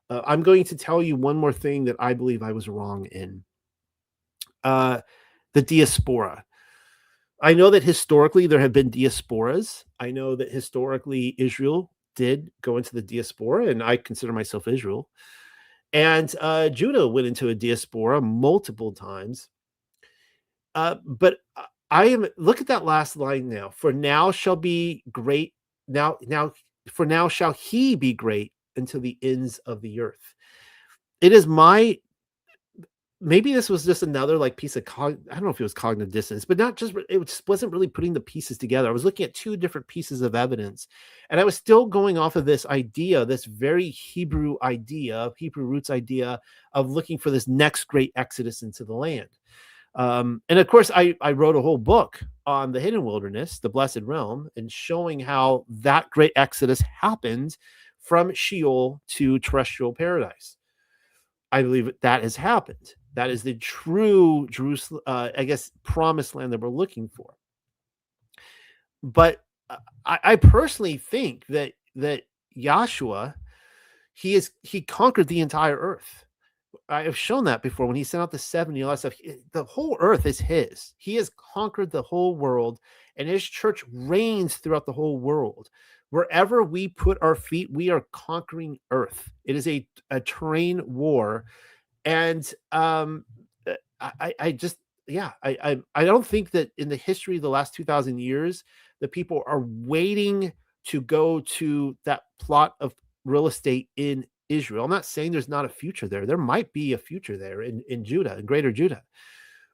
Speaker 1: I'm going to tell you one more thing that I believe I was wrong in. The diaspora. I know that historically there have been diasporas. I know that historically Israel did go into the diaspora, and I consider myself Israel. And Judah went into a diaspora multiple times. But look at that last line now. For now shall be great. For now shall he be great until the ends of the earth. It is maybe this was just another like piece of I don't know if it was cognitive dissonance, but it just wasn't really putting the pieces together. I was looking at two different pieces of evidence, and I was still going off of this idea, this very Hebrew roots idea of looking for this next great exodus into the land. And of course, I wrote a whole book on the hidden wilderness, the blessed realm, and showing how that great exodus happened from Sheol to terrestrial paradise. I believe that has happened. That is the true Jerusalem, promised land that we're looking for. But I personally think that Yahshua, he conquered the entire earth. I have shown that before when he sent out the 70, all that stuff. The whole earth is his. He has conquered the whole world, and his church reigns throughout the whole world. Wherever we put our feet, we are conquering earth. It is a terrain war. And I don't think that in the history of the last 2,000 years, the people are waiting to go to that plot of real estate in Israel. I'm not saying there's not a future there. There might be a future there in Judah, in greater Judah.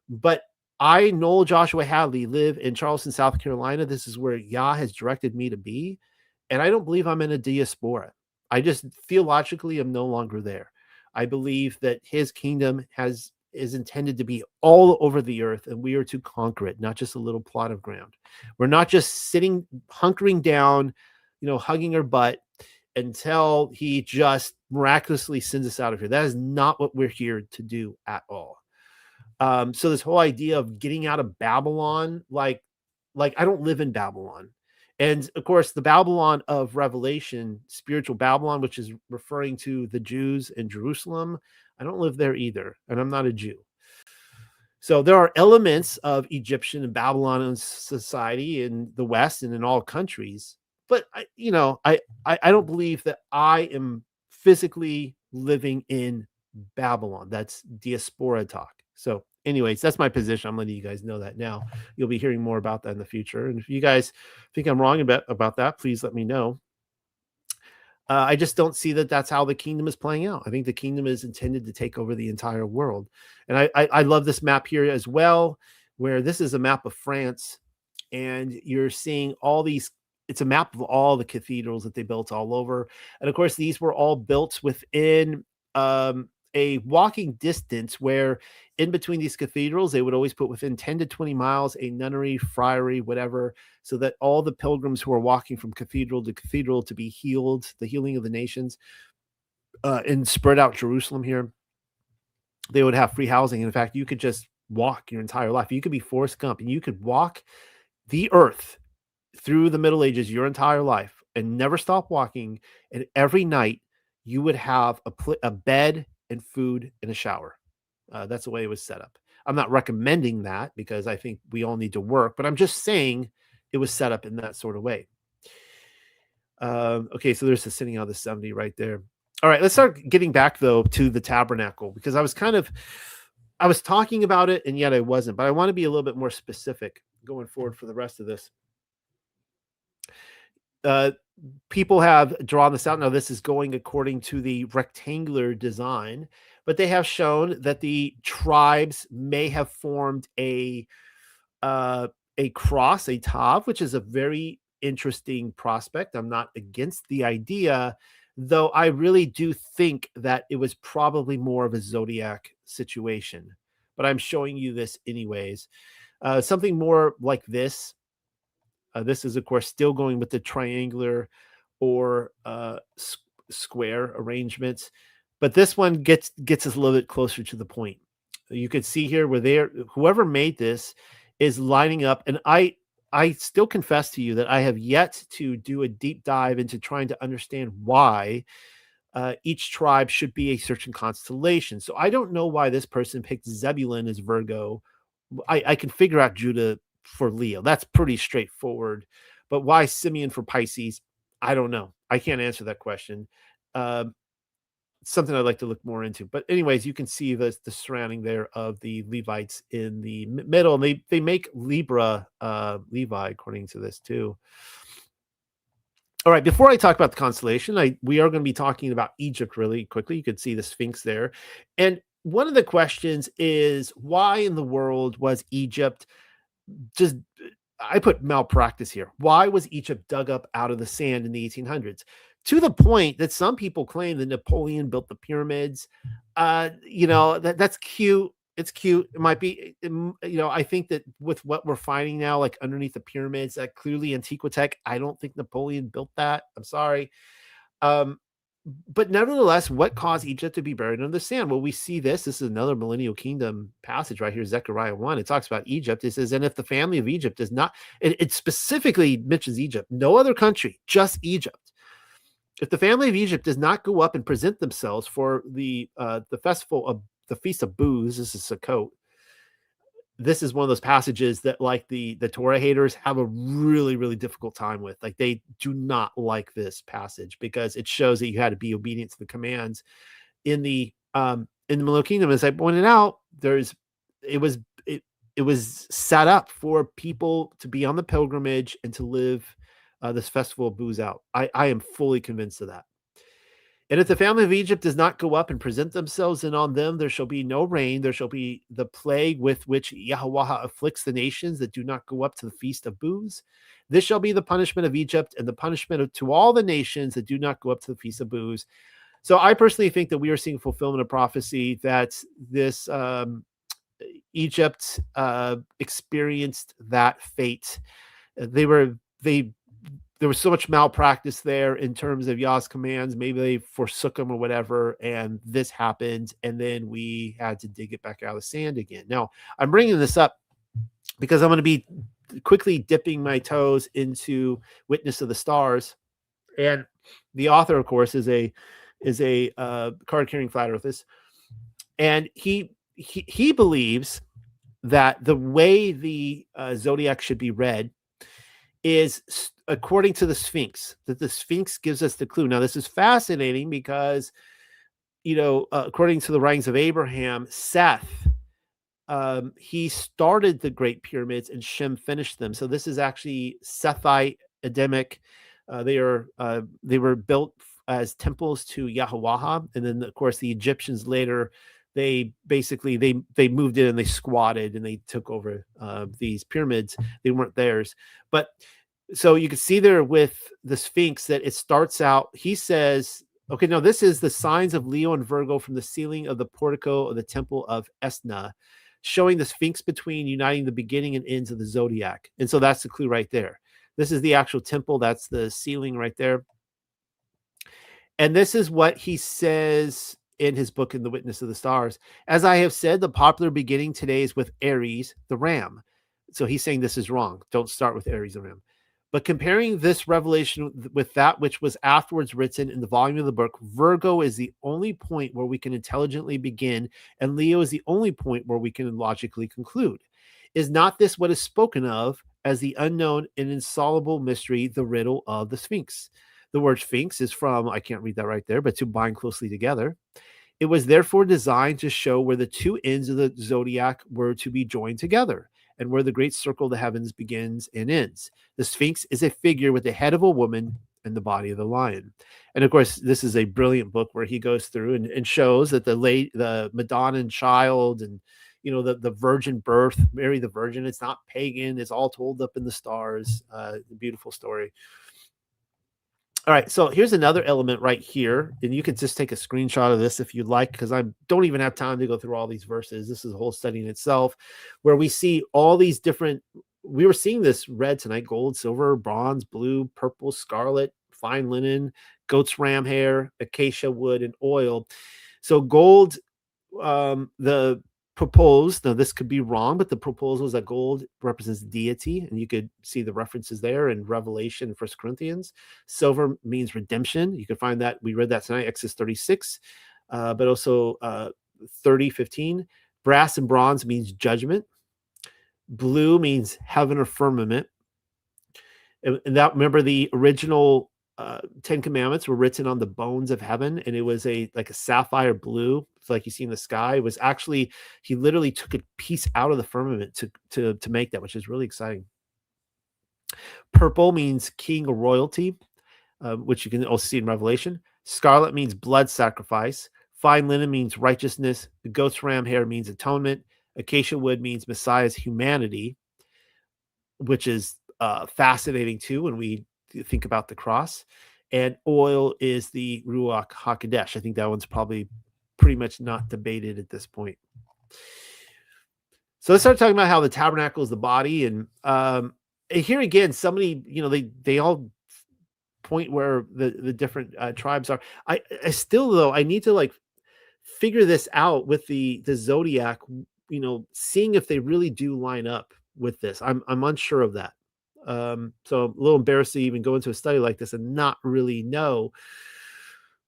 Speaker 1: But I, Noel Joshua Hadley, live in Charleston, South Carolina. This is where Yah has directed me to be. And I don't believe I'm in a diaspora. I just theologically am no longer there. I believe that his kingdom is intended to be all over the earth, and we are to conquer it, not just a little plot of ground. We're not just sitting, hunkering down, hugging our butt until he just miraculously sends us out of here. That is not what we're here to do at all. So this whole idea of getting out of Babylon, like I don't live in Babylon. And of course, the Babylon of Revelation, spiritual Babylon, which is referring to the Jews in Jerusalem, I don't live there either, and I'm not a Jew. So there are elements of Egyptian and Babylonian society in the West and in all countries, but I don't believe that I am physically living in Babylon. That's diaspora talk. So anyways, that's my position. I'm letting you guys know that now. You'll be hearing more about that in the future. And if you guys think I'm wrong about that, please let me know. I just don't see that that's how the kingdom is playing out. I think the kingdom is intended to take over the entire world. And I love this map here as well, where this is a map of France, and you're seeing all these. It's a map of all the cathedrals that they built all over. And of course, these were all built within a walking distance, where in between these cathedrals, they would always put within 10 to 20 miles a nunnery, friary, whatever, so that all the pilgrims who are walking from cathedral to cathedral to be healed, the healing of the nations, and spread out Jerusalem here, they would have free housing. And in fact, you could just walk your entire life. You could be Forrest Gump, and you could walk the earth through the Middle Ages your entire life and never stop walking. And every night you would have a bed and food and a shower. That's the way it was set up. I'm not recommending that because I think we all need to work, but I'm just saying it was set up in that sort of way. Okay, so there's the sitting out of the 70 right there. All right, let's start getting back though to the tabernacle, because I was talking about it and yet I wasn't, but I want to be a little bit more specific going forward for the rest of this. People have drawn this out. Now, this is going according to the rectangular design, but they have shown that the tribes may have formed a cross, a tav, which is a very interesting prospect. I'm not against the idea, though I really do think that it was probably more of a zodiac situation, but I'm showing you this anyways. Something more like this. This is, of course, still going with the triangular or square arrangements, but this one gets us a little bit closer to the point. You can see here where whoever made this is lining up, and I still confess to you that I have yet to do a deep dive into trying to understand why each tribe should be a certain constellation. So I don't know why this person picked Zebulun as Virgo. I can figure out Judah for Leo. That's pretty straightforward. But why Simeon for Pisces? I don't know. I can't answer that question. Something I'd like to look more into. But anyways, you can see the surrounding there of the Levites in the middle. And they make Libra Levi according to this too. All right, before I talk about the constellation, we are going to be talking about Egypt really quickly. You can see the Sphinx there. And one of the questions is, why in the world was Egypt just, I put malpractice here. Why was Egypt dug up out of the sand in the 1800s? To the point that some people claim that Napoleon built the pyramids. That's cute. It's cute. It might be, I think that with what we're finding now, like underneath the pyramids, that clearly Antiquitech, I don't think Napoleon built that. I'm sorry. But nevertheless, what caused Egypt to be buried under the sand? Well, we see this. This is another millennial kingdom passage right here, Zechariah 1. It talks about Egypt. It says, and if the family of Egypt does not, it specifically mentions Egypt, no other country, just Egypt. If the family of Egypt does not go up and present themselves for the festival of the Feast of Booths, this is Sukkot. This is one of those passages that, like, the Torah haters have a really, really difficult time with. Like, they do not like this passage because it shows that you had to be obedient to the commands in the Millennial Kingdom. As I pointed out, it was set up for people to be on the pilgrimage and to live this festival of booths out. I am fully convinced of that. And if the family of Egypt does not go up and present themselves, and on them there shall be no rain, there shall be the plague with which Yahweh afflicts the nations that do not go up to the feast of booths. This shall be the punishment of Egypt and the punishment to all the nations that do not go up to the feast of booths. So I personally think that we are seeing fulfillment of prophecy, that this Egypt experienced that fate. There was so much malpractice there in terms of Yah's commands. Maybe they forsook them or whatever, and this happened, and then we had to dig it back out of the sand again. Now, I'm bringing this up because I'm going to be quickly dipping my toes into Witness of the Stars, and the author, of course, is a card-carrying flat earthist, and he believes that the way the zodiac should be read is according to the Sphinx, that the Sphinx gives us the clue. Now, this is fascinating because, according to the writings of Abraham, Seth, he started the Great Pyramids and Shem finished them. So this is actually Sethite, Adamic. They were built as temples to Yahweh. And then, of course, the Egyptians later, they basically, they moved in and they squatted and they took over these pyramids. They weren't theirs. But so you can see there with the Sphinx that it starts out, he says, okay, now this is the signs of Leo and Virgo from the ceiling of the portico of the temple of Esna, showing the Sphinx between, uniting the beginning and ends of the zodiac. And so that's the clue right there. This is the actual temple. That's the ceiling right there. And this is what he says in his book, In the Witness of the Stars. As I have said, the popular beginning today is with Aries, the ram. So he's saying this is wrong. Don't start with Aries, the ram. But comparing this revelation with that which was afterwards written in the volume of the book, Virgo is the only point where we can intelligently begin, and Leo is the only point where we can logically conclude. Is not this what is spoken of as the unknown and insoluble mystery, the riddle of the Sphinx? The word Sphinx is from, I can't read that right there, but to bind closely together. It was therefore designed to show where the two ends of the zodiac were to be joined together, and where the great circle of the heavens begins and ends. The Sphinx is a figure with the head of a woman and the body of the lion. And of course, this is a brilliant book where he goes through and shows that the Madonna child and, the virgin birth, Mary the Virgin, it's not pagan. It's all told up in the stars. Beautiful story. All right, so here's another element right here, and you can just take a screenshot of this if you'd like, because I don't even have time to go through all these verses. This is a whole study in itself, where we see all these different, we were seeing this red tonight, gold, silver, bronze, blue, purple, scarlet, fine linen, goat's ram hair, acacia wood, and oil. So gold, the proposed, now this could be wrong, but the proposal is that gold represents deity, and you could see the references there in Revelation, 1 Corinthians. Silver means redemption. You can find that, we read that tonight, Exodus 36, but also 30:15. Brass and bronze means judgment. Blue means heaven or firmament. And that, remember, the original 10 commandments were written on the bones of heaven, and it was like a sapphire blue, like you see in the sky. It was actually, he literally took a piece out of the firmament to make that, which is really exciting. Purple means king or royalty, which you can also see in Revelation. Scarlet means blood sacrifice. Fine linen means righteousness. The goat's ram hair means atonement. Acacia wood means Messiah's humanity, which is fascinating too when we think about the cross. And oil is the Ruach HaKodesh. I think that one's probably pretty much not debated at this point. So let's start talking about how the tabernacle is the body. And here again, somebody, they all point where the different tribes are. I still, though, I need to figure this out with the zodiac, seeing if they really do line up with this. I'm unsure of that. So a little embarrassed to even go into a study like this and not really know.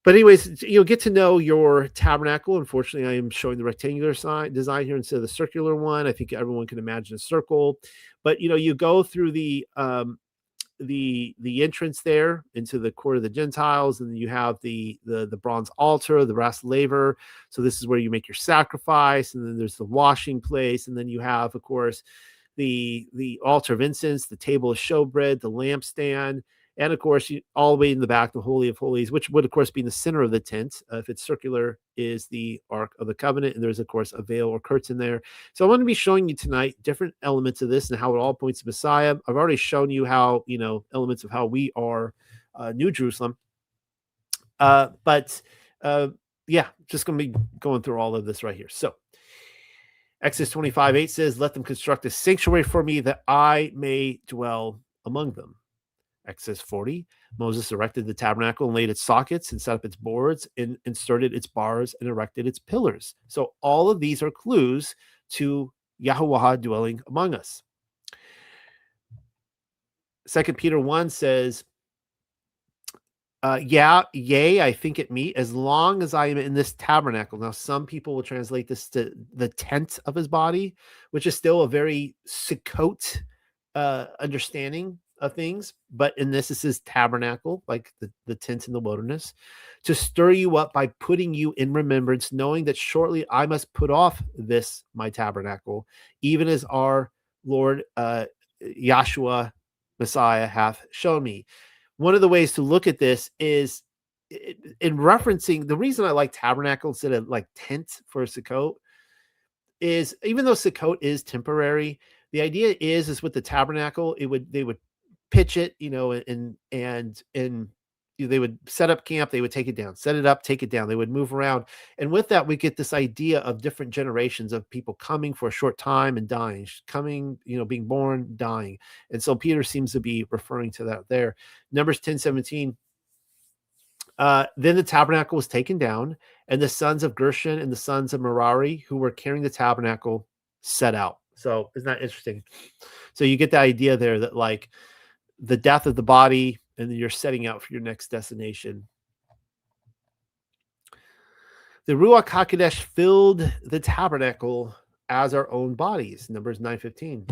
Speaker 1: But anyways, get to know your tabernacle. Unfortunately, I am showing the rectangular design here instead of the circular one. I think everyone can imagine a circle. But you go through the entrance there into the court of the Gentiles, and then you have the bronze altar, the brass laver. So this is where you make your sacrifice, and then there's the washing place, and then you have, of course, the altar of incense, the table of showbread, the lampstand, and of course, all the way in the back, the Holy of Holies, which would, of course, be in the center of the tent. If it's circular, is the Ark of the Covenant, and there's, of course, a veil or curtain there. So I'm going to be showing you tonight different elements of this and how it all points to Messiah. I've already shown you how, elements of how we are New Jerusalem. Yeah, just going to be going through all of this right here. So Exodus 25:8 says, "Let them construct a sanctuary for me that I may dwell among them." Exodus 40, Moses erected the tabernacle and laid its sockets and set up its boards and inserted its bars and erected its pillars. So all of these are clues to Yahuwah dwelling among us. 2 Peter 1 says, yea, I think it meet, as long as I am in this tabernacle. Now, some people will translate this to the tent of his body, which is still a very Sukkot understanding of things, but in this is tabernacle, like the tent in the wilderness, to stir you up by putting you in remembrance, knowing that shortly I must put off this my tabernacle, even as our Lord Yahshua Messiah hath shown me. One of the ways to look at this is in referencing, the reason I like tabernacle instead of like tent for Sukkot is, even though Sukkot is temporary, the idea is with the tabernacle, they would pitch it, and they would set up camp, they would take it down, set it up, take it down, they would move around. And with that, we get this idea of different generations of people coming for a short time and dying, coming, being born, dying. And so Peter seems to be referring to that there. Numbers 10:17. Then the tabernacle was taken down, and the sons of Gershon and the sons of Merari, who were carrying the tabernacle, set out. So isn't that interesting? So you get the idea there that like the death of the body, and then you're setting out for your next destination. The Ruach HaKodesh filled the tabernacle as our own bodies. Numbers 9:15.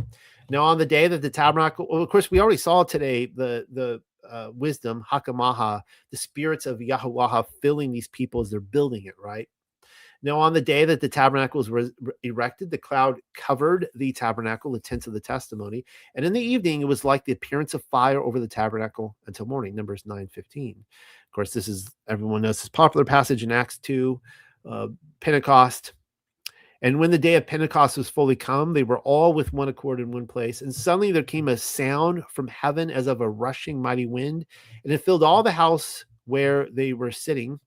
Speaker 1: Now on the day that the tabernacle, well, of course, we already saw today the wisdom, Hakamaha, the spirits of Yahuwah filling these people as they're building it, right? Now, on the day that the tabernacles were erected, the cloud covered the tabernacle, the tent of the testimony. And in the evening, it was like the appearance of fire over the tabernacle until morning, Numbers 9:15. Of course, this is, everyone knows this popular passage in Acts 2, Pentecost. And when the day of Pentecost was fully come, they were all with one accord in one place. And suddenly there came a sound from heaven as of a rushing mighty wind, and it filled all the house where they were sitting.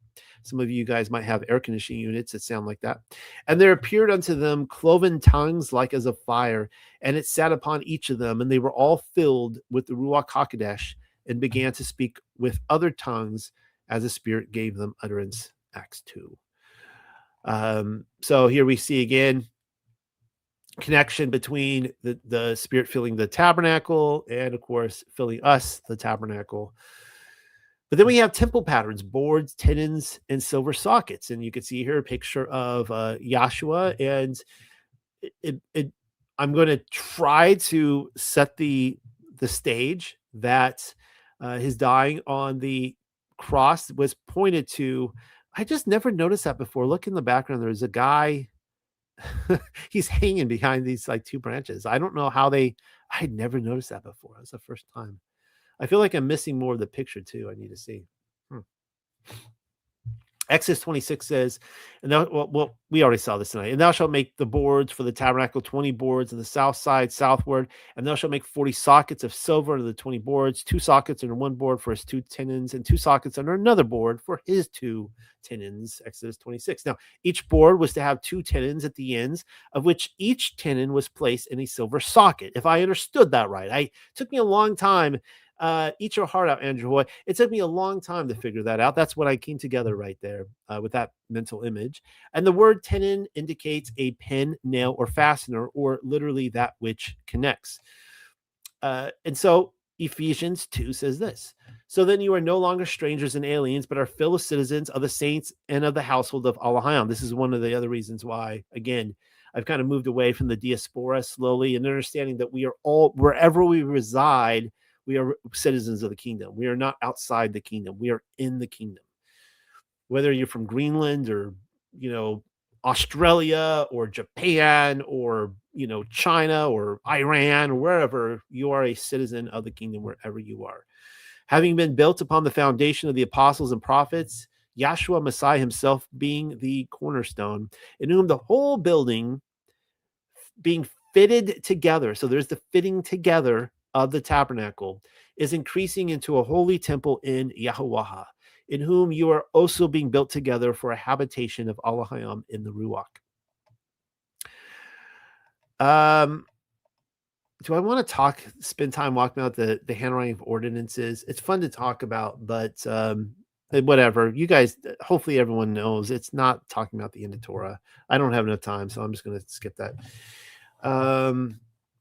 Speaker 1: Some of you guys might have air conditioning units that sound like that. And there appeared unto them cloven tongues like as of fire, and it sat upon each of them, and they were all filled with the Ruach HaKodesh, and began to speak with other tongues as the Spirit gave them utterance. Acts 2. So here we see again connection between the Spirit filling the tabernacle and, of course, filling us, the tabernacle. But then we have temple patterns, boards, tenons, and silver sockets. And you can see here a picture of Yahshua. And I'm going to try to set the stage that his dying on the cross was pointed to. I just never noticed that before. Look in the background. There's a guy. He's hanging behind these like two branches. I don't know how I had never noticed that before. It was the first time. I feel like I'm missing more of the picture too. I need to see. Exodus 26 says, and now, we already saw this tonight. And thou shalt make the boards for the tabernacle, 20 boards on the south side, southward. And thou shalt make 40 sockets of silver under the 20 boards, 2 sockets under one board for his 2 tenons, and 2 sockets under another board for his 2 tenons. Exodus 26. Now, each board was to have 2 tenons at the ends, of which each tenon was placed in a silver socket. If I understood that right, it took me a long time. Eat your heart out, Andrew Hoy. It took me a long time to figure that out. That's what I came together right there with that mental image. And the word tenon indicates a pin, nail, or fastener, or literally that which connects. And so Ephesians 2 says this. So then you are no longer strangers and aliens, but are fellow citizens of the saints and of the household of Elohim. This is one of the other reasons why, again, I've kind of moved away from the diaspora slowly and understanding that we are all, wherever we reside, we are citizens of the kingdom. We are not outside the kingdom. We are in the kingdom. Whether you're from Greenland or, Australia or Japan or, China or Iran or wherever, you are a citizen of the kingdom wherever you are. Having been built upon the foundation of the apostles and prophets, Yahshua Messiah himself being the cornerstone, in whom the whole building being fitted together. So there's the fitting together of the tabernacle, is increasing into a holy temple in Yahuwah, in whom you are also being built together for a habitation of Elohim in the Ruach. Do I want to spend time walking about the handwriting of ordinances? It's fun to talk about, but whatever. You guys, hopefully everyone knows it's not talking about the end of Torah. I don't have enough time, so I'm just going to skip that.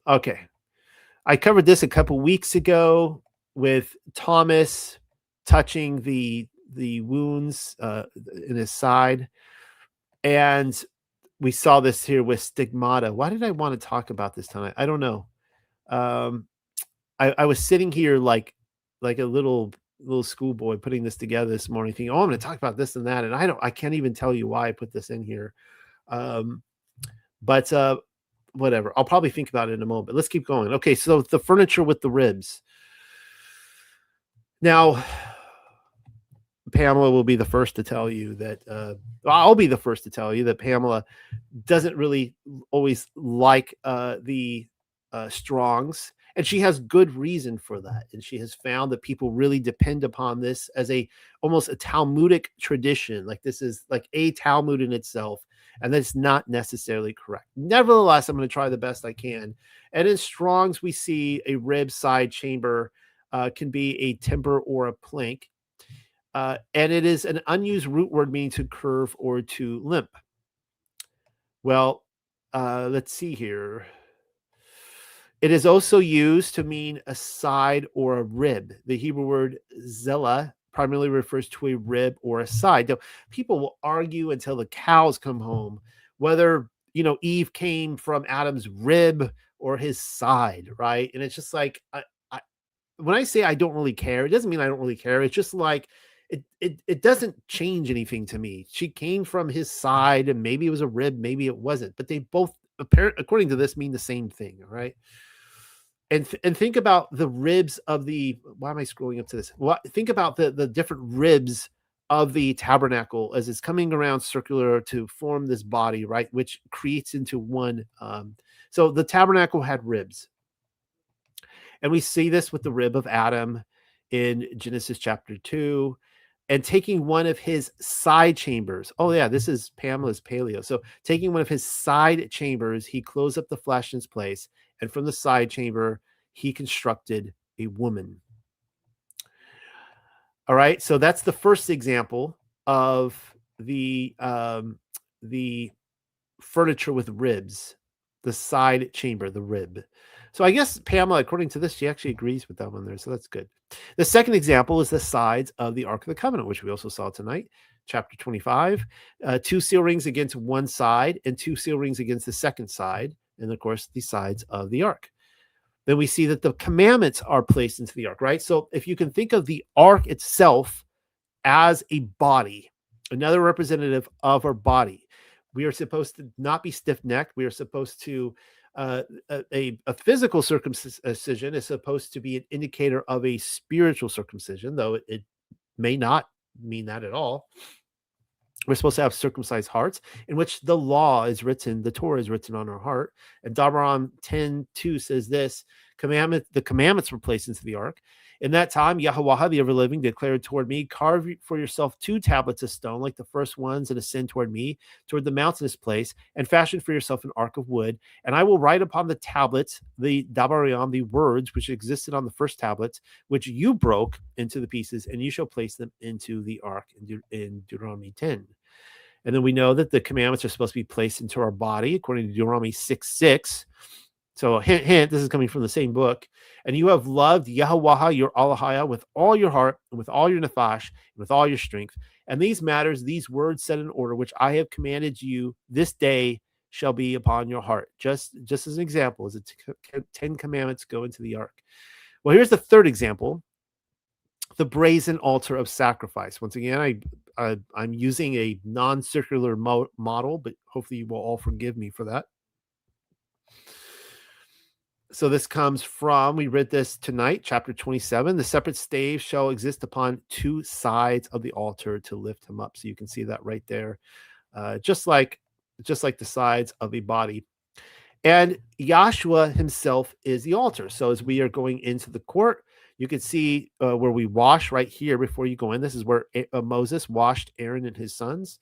Speaker 1: Okay. I covered this a couple weeks ago with Thomas touching the wounds in his side. And we saw this here with stigmata. Why did I want to talk about this tonight? I don't know. I was sitting here like a little schoolboy putting this together this morning thinking, I'm going to talk about this and that. And I can't even tell you why I put this in here. But whatever. I'll probably think about it in a moment. But let's keep going. Okay, so the furniture with the ribs. Now, Pamela will be the first to tell you that I'll be the first to tell you that Pamela doesn't really always like the Strongs, and she has good reason for that. And she has found that people really depend upon this as almost a Talmudic tradition. Like this is like a Talmud in itself. And that's not necessarily correct. Nevertheless, I'm going to try the best I can. And in Strong's, we see a rib side chamber can be a timber or a plank. And it is an unused root word meaning to curve or to limp. Well, let's see here. It is also used to mean a side or a rib. The Hebrew word zela primarily refers to a rib or a side. Now, people will argue until the cows come home whether, Eve came from Adam's rib or his side, right? And it's just like, when I say I don't really care, it doesn't mean I don't really care. It's just like, it doesn't change anything to me. She came from his side, and maybe it was a rib, maybe it wasn't. But they both, according to this, mean the same thing, right? And think about the ribs of why am I scrolling up to this? Well, think about the different ribs of the tabernacle as it's coming around circular to form this body, right? Which creates into one. So the tabernacle had ribs. And we see this with the rib of Adam in Genesis chapter 2. And taking one of his side chambers. Oh, yeah, this is Pamela's Paleo. So taking one of his side chambers, he closed up the flesh in its place. And from the side chamber, he constructed a woman. All right, so that's the first example of the furniture with ribs, the side chamber, the rib. So I guess Pamela, according to this, she actually agrees with that one there. So that's good. The second example is the sides of the Ark of the Covenant, which we also saw tonight, chapter 25. 2 seal rings against one side and 2 seal rings against the second side. And of course, the sides of the Ark. Then we see that the commandments are placed into the Ark, right? So if you can think of the Ark itself as a body, another representative of our body, we are supposed to not be stiff-necked. We are supposed to, a physical circumcision is supposed to be an indicator of a spiritual circumcision, though it may not mean that at all. We're supposed to have circumcised hearts in which the law is written, the Torah is written on our heart. And Deuteronomy 10:2 says this, the commandments were placed into the ark. In that time, Yahweh, the ever-living, declared toward me, carve for yourself 2 tablets of stone, like the first ones, and ascend toward me, toward the mountainous place, and fashion for yourself an ark of wood. And I will write upon the tablets, the Dabariam, the words which existed on the first tablets, which you broke into the pieces, and you shall place them into the ark, in Deuteronomy 10. And then we know that the commandments are supposed to be placed into our body, according to Deuteronomy 6:6. So hint, this is coming from the same book. And you have loved Yahweh, your Elohim, with all your heart, and with all your nephash, and with all your strength. And these matters, these words set in order, which I have commanded you this day, shall be upon your heart. Just as an example, as the 10 commandments go into the ark. Well, here's the third example, the brazen altar of sacrifice. Once again, I'm using a non-circular model, but hopefully you will all forgive me for that. So this comes from, we read this tonight, chapter 27. The separate staves shall exist upon 2 sides of the altar to lift him up. So you can see that right there, just like the sides of a body. And Yahshua himself is the altar. So as we are going into the court, you can see where we wash right here before you go in. This is where Moses washed Aaron and his sons.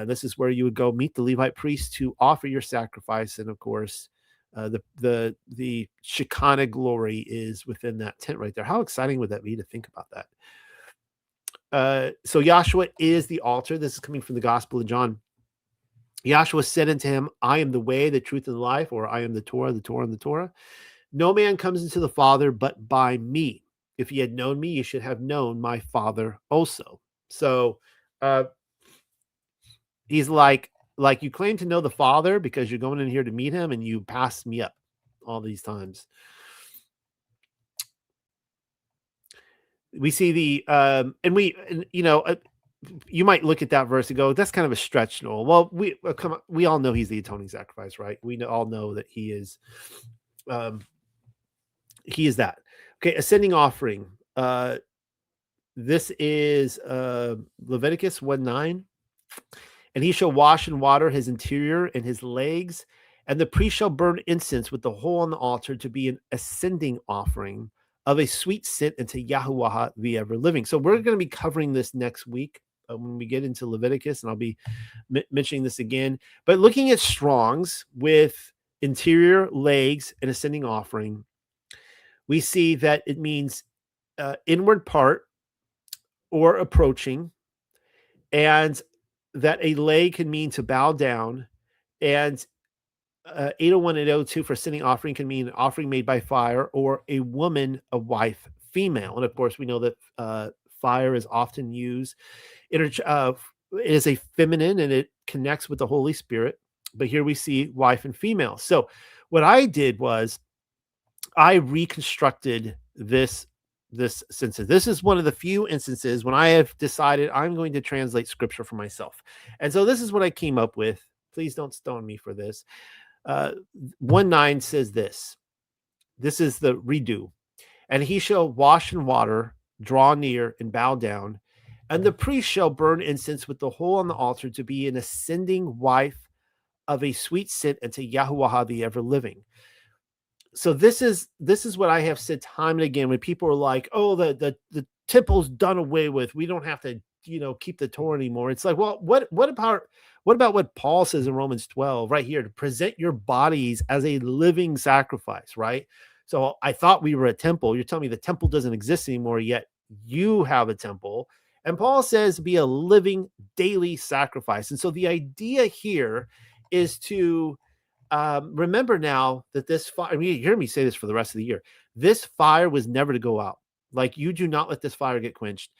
Speaker 1: This is where you would go meet the Levite priest to offer your sacrifice. And of course, the Shekinah glory is within that tent right there. How exciting would that be to think about that? So Yahshua is the altar. This is coming from the Gospel of John. Yahshua said unto him, I am the way, the truth, and the life, or I am the Torah, and the Torah. No man comes into the Father but by me. If ye had known me, you should have known my Father also. So he's like you claim to know the Father because you're going in here to meet him and you passed me up all these times. We see the you might look at that verse and go, that's kind of a stretch, Noel. Well, we all know he's the atoning sacrifice, right? We all know that he is that. Okay, ascending offering. This is Leviticus 1:9. And he shall wash in water his interior and his legs, and the priest shall burn incense with the hole on the altar to be an ascending offering of a sweet scent unto Yahuwah the ever-living. So we're going to be covering this next week when we get into Leviticus, and I'll be mentioning this again. But looking at Strong's with interior, legs, and ascending offering, we see that it means inward part or approaching, and that a leg can mean to bow down, and 801 and 802 for ascending offering can mean an offering made by fire, or a woman, a wife, female. And of course, we know that fire is often used. It is a feminine and it connects with the Holy Spirit. But here we see wife and female. So what I did was I reconstructed this sentence. This is one of the few instances when I have decided I'm going to translate scripture for myself. And so this is what I came up with. Please don't stone me for this. 1:9 says this. This is the redo. And he shall wash in water, draw near, and bow down. And the priest shall burn incense with the hole on the altar to be an ascending wife of a sweet scent unto Yahuwah the ever-living. So this is what I have said time and again when people are like, oh, the temple's done away with. We don't have to, keep the Torah anymore. It's like, well, what about what Paul says in Romans 12 right here, to present your bodies as a living sacrifice, right? So I thought we were a temple. You're telling me the temple doesn't exist anymore, yet You have a temple. And Paul says, be a living daily sacrifice. And so the idea here is to remember now that this fire, I mean, you hear me say this for the rest of the year, this fire was never to go out. Like, you do not let this fire get quenched.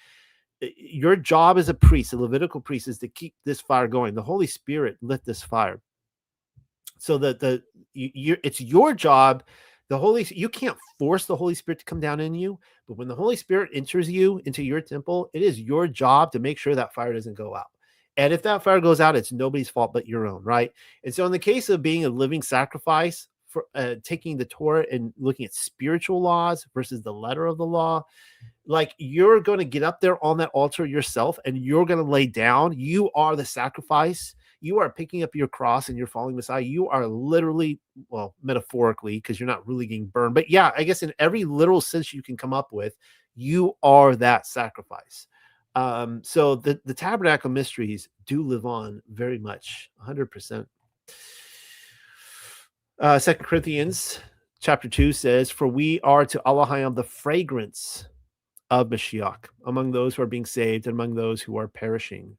Speaker 1: Your job as a priest, a Levitical priest, is to keep this fire going. The Holy Spirit lit this fire. So that it's your job. You can't force the Holy Spirit to come down in you, but when the Holy Spirit enters you into your temple, it is your job to make sure that fire doesn't go out. And if that fire goes out, it's nobody's fault but your own, right? And so in the case of being a living sacrifice, for taking the Torah and looking at spiritual laws versus the letter of the law, like, you're going to get up there on that altar yourself and you're going to lay down. You are the sacrifice. You are picking up your cross and you're following Messiah. You are literally, well, metaphorically, because you're not really getting burned, but yeah, I guess in every literal sense you can come up with, you are that sacrifice. So the tabernacle mysteries do live on very much, 100%. 2 Corinthians chapter 2 says, for we are to Elohim the fragrance of Mashiach among those who are being saved and among those who are perishing.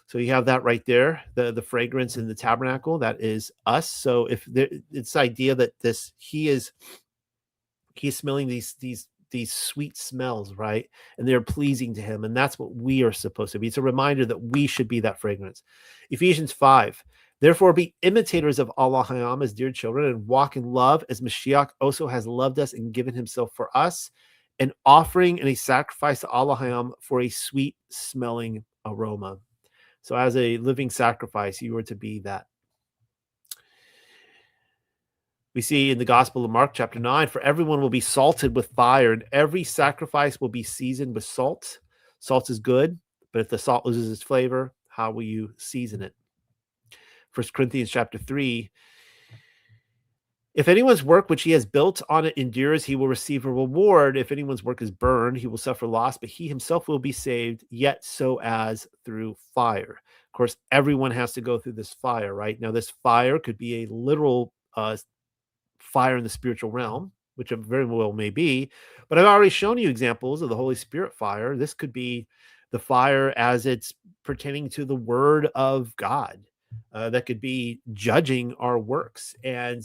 Speaker 1: So you have that right there, the fragrance in the tabernacle, that is us. So if it's the idea that he's smelling these sweet smells, right? And they're pleasing to him. And that's what we are supposed to be. It's a reminder that we should be that fragrance. Ephesians 5, therefore be imitators of Elohim as dear children and walk in love as Mashiach also has loved us and given himself for us, an offering and a sacrifice to Elohim for a sweet smelling aroma. So as a living sacrifice, you are to be that. We see in the Gospel of Mark chapter 9, for everyone will be salted with fire, and every sacrifice will be seasoned with salt. Salt is good, but if the salt loses its flavor, how will you season it? 1 Corinthians chapter 3, if anyone's work which he has built on it endures, he will receive a reward. If anyone's work is burned, he will suffer loss, but he himself will be saved, yet so as through fire. Of course, everyone has to go through this fire, right? Now, this fire could be a literal fire in the spiritual realm, which it very well may be, but I've already shown you examples of the Holy Spirit fire. This could be the fire as it's pertaining to the word of God. That could be judging our works, and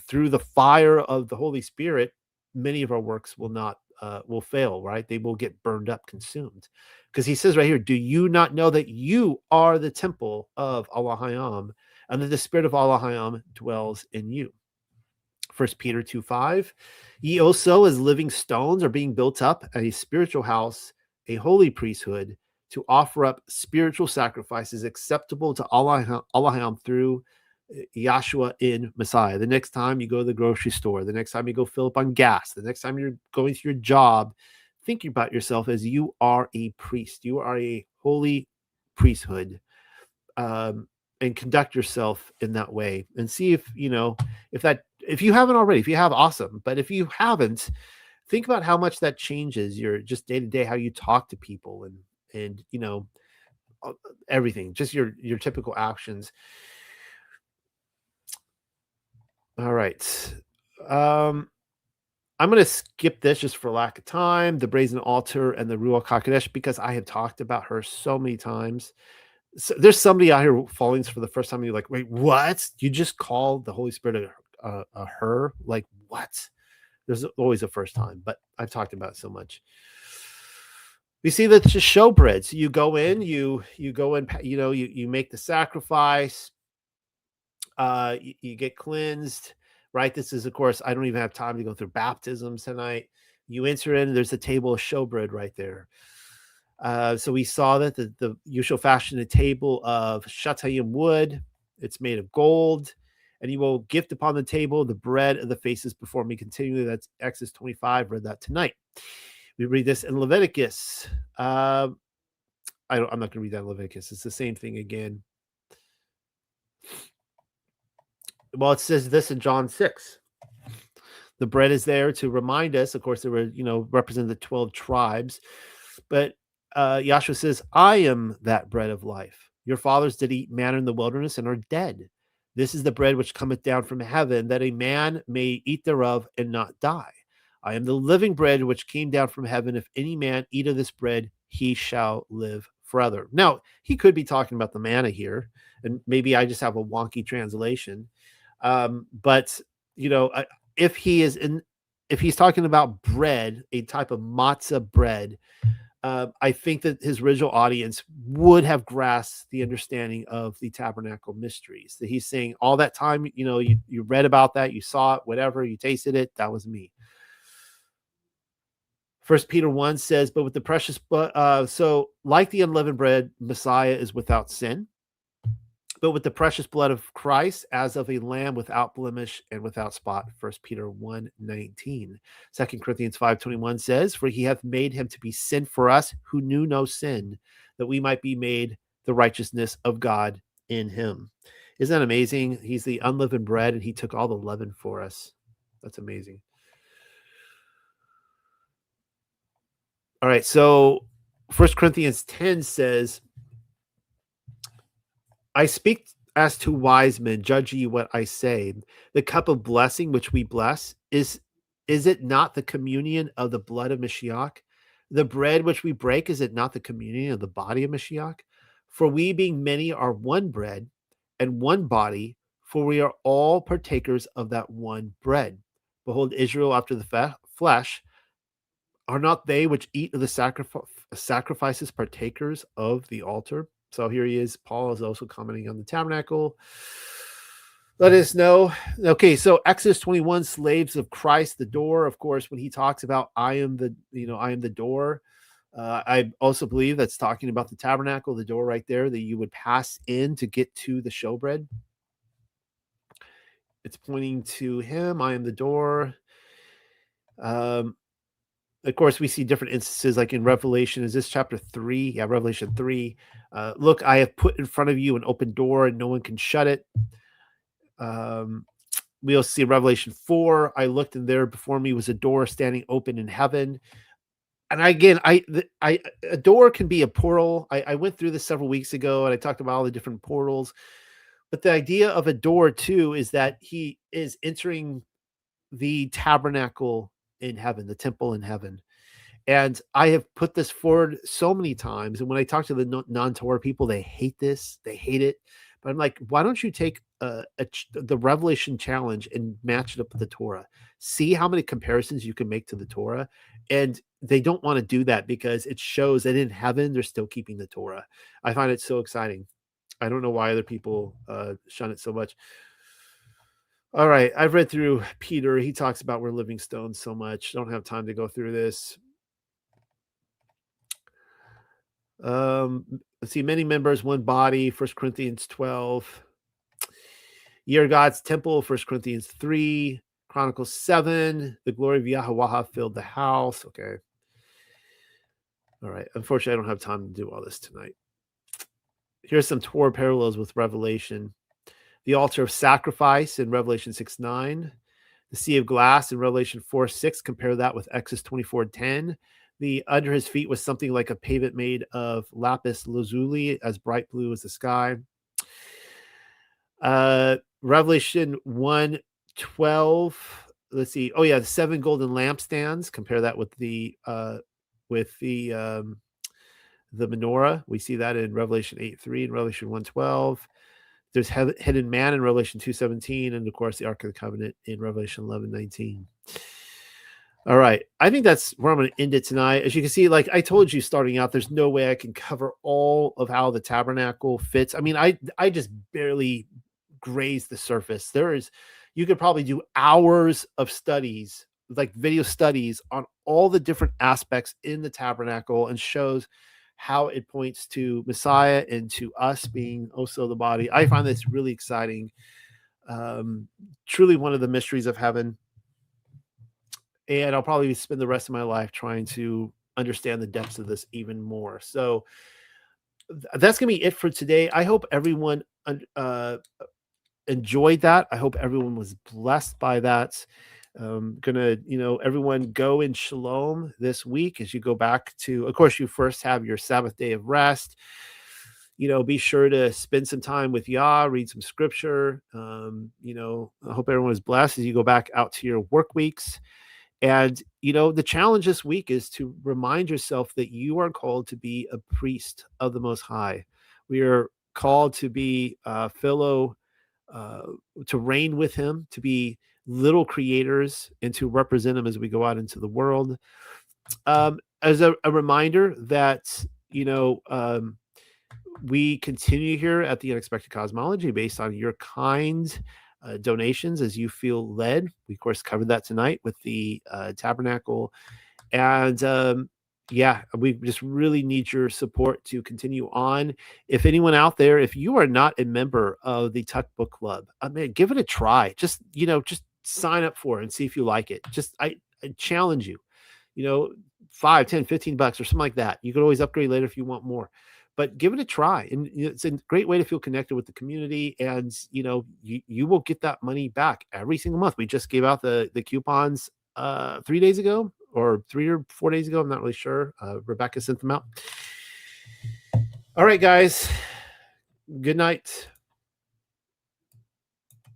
Speaker 1: through the fire of the Holy Spirit, many of our works will fail, right? They will get burned up, consumed, because he says right here, do you not know that you are the temple of Elohim and that the Spirit of Elohim dwells in you? 1 Peter 2:5, ye also as living stones are being built up a spiritual house, a holy priesthood, to offer up spiritual sacrifices acceptable to Elohim through Yahshua in Messiah. The next time you go to the grocery store, the next time you go fill up on gas, the next time you're going to your job, think about yourself as you are a priest. You are a holy priesthood, and conduct yourself in that way, and see if you haven't already. If you have, awesome. But if you haven't, think about how much that changes your just day to day, how you talk to people, and everything, just your typical actions. All right. I'm going to skip this just for lack of time, the brazen altar and the Ruach HaKodesh, because I have talked about her so many times. So there's somebody out here following this for the first time, and you're like, wait, what? You just call the Holy Spirit a her? Like, what? There's always a first time, but I've talked about it so much. We see that just showbread. So you go in, you make the sacrifice, you get cleansed, right? This is, of course, I don't even have time to go through baptisms tonight. You enter in, there's a table of showbread right there. So we saw that you shall fashion a table of shatayim wood. It's made of gold, and you will gift upon the table the bread of the faces before me continually. That's Exodus 25. Read that tonight. We read this in Leviticus. I'm not going to read that in Leviticus. It's the same thing again. Well, it says this in John 6. The bread is there to remind us. Of course, there were, represent the 12 tribes. But Yahshua says, I am that bread of life. Your fathers did eat manna in the wilderness and are dead. This is the bread which cometh down from heaven, that a man may eat thereof and not die. I am the living bread which came down from heaven. If any man eat of this bread, he shall live forever. Now, he could be talking about the manna here, and maybe I just have a wonky translation. But if if he's talking about bread, a type of matzah bread, I think that his original audience would have grasped the understanding of the tabernacle mysteries. That he's saying all that time, you read about that, you saw it, whatever, you tasted it, that was me. First Peter 1 says, but with the precious blood, so like the unleavened bread, Messiah is without sin. But with the precious blood of Christ, as of a lamb without blemish and without spot. 1 Peter 1:19. 2 Corinthians 5:21 says, for he hath made him to be sin for us who knew no sin, that we might be made the righteousness of God in him. Isn't that amazing? He's the unleavened bread, and he took all the leaven for us. That's amazing. All right, so 1 Corinthians 10 says, I speak as to wise men, judge ye what I say. The cup of blessing which we bless, is it not the communion of the blood of Mashiach? The bread which we break, is it not the communion of the body of Mashiach? For we being many are one bread and one body, for we are all partakers of that one bread. Behold, Israel after the flesh, are not they which eat of the sacrifices partakers of the altar? So here he is. Paul is also commenting on the tabernacle. Let us know. Okay, so Exodus 21, slaves of Christ, the door. Of course, when he talks about I am the door. I also believe that's talking about the tabernacle, the door right there that you would pass in to get to the showbread. It's pointing to him. I am the door. Of course, we see different instances, like in Revelation. Is this chapter 3? Yeah, Revelation 3. Look, I have put in front of you an open door, and no one can shut it. We'll see Revelation 4. I looked, and there before me was a door standing open in heaven. And a door can be a portal. I went through this several weeks ago, and I talked about all the different portals. But the idea of a door, too, is that he is entering the tabernacle in heaven, the temple in heaven. And I have put this forward so many times. And when I talk to the non-Torah people, they hate this. They hate it. But I'm like, why don't you take the Revelation challenge and match it up with the Torah? See how many comparisons you can make to the Torah. And they don't want to do that because it shows that in heaven, they're still keeping the Torah. I find it so exciting. I don't know why other people shun it so much. All right, I've read through Peter. He talks about we're living stones so much. Don't have time to go through this. Let's see, many members, one body, 1 Corinthians 12. Ye are God's temple, 1 Corinthians 3. Chronicles 7. The glory of Yahweh filled the house. Okay. All right. Unfortunately, I don't have time to do all this tonight. Here's some Torah parallels with Revelation. The altar of sacrifice in Revelation 6:9. The sea of glass in Revelation 4:6. Compare that with Exodus 24:10. The under his feet was something like a pavement made of lapis lazuli, as bright blue as the sky. Revelation 1:12. Let's see. Oh yeah, the 7 golden lampstands. Compare that with the menorah. We see that in Revelation 8:3 and Revelation 1:12. There's hidden man in Revelation 2:17, and of course the Ark of the Covenant in Revelation 11:19. All right. I think that's where I'm going to end it tonight. As you can see, like I told you starting out, there's no way I can cover all of how the tabernacle fits. I mean, I just barely grazed the surface. You could probably do hours of studies, like video studies on all the different aspects in the tabernacle, and shows how it points to Messiah and to us being also the body. I find this really exciting. Truly one of the mysteries of heaven. And I'll probably spend the rest of my life trying to understand the depths of this even more. So that's going to be it for today. I hope everyone enjoyed that. I hope everyone was blessed by that. Everyone go in shalom this week as you go back to, of course, you first have your Sabbath day of rest. Be sure to spend some time with Yah, read some scripture. I hope everyone was blessed as you go back out to your work weeks. And, you know, the challenge this week is to remind yourself that you are called to be a priest of the Most High. We are called to be fellow, uh, to reign with him, to be little creators, and to represent him as we go out into the world. As a reminder that, you know, we continue here at the Unexpected Cosmology based on your kind donations as you feel led. We, of course, covered that tonight with the Tabernacle. And yeah, we just really need your support to continue on. If anyone out there, if you are not a member of the Tuck Book Club, man, give it a try. Just, you know, just sign up for it and see if you like it. Just, I challenge you, you know, 5, 10, 15 bucks or something like that. You could always upgrade later if you want more, but give it a try. And you know, it's a great way to feel connected with the community. And, you know, you will get that money back every single month. We just gave out the coupons 3 days ago, or 3 or 4 days ago. I'm not really sure. Rebecca sent them out. All right, guys. Good night.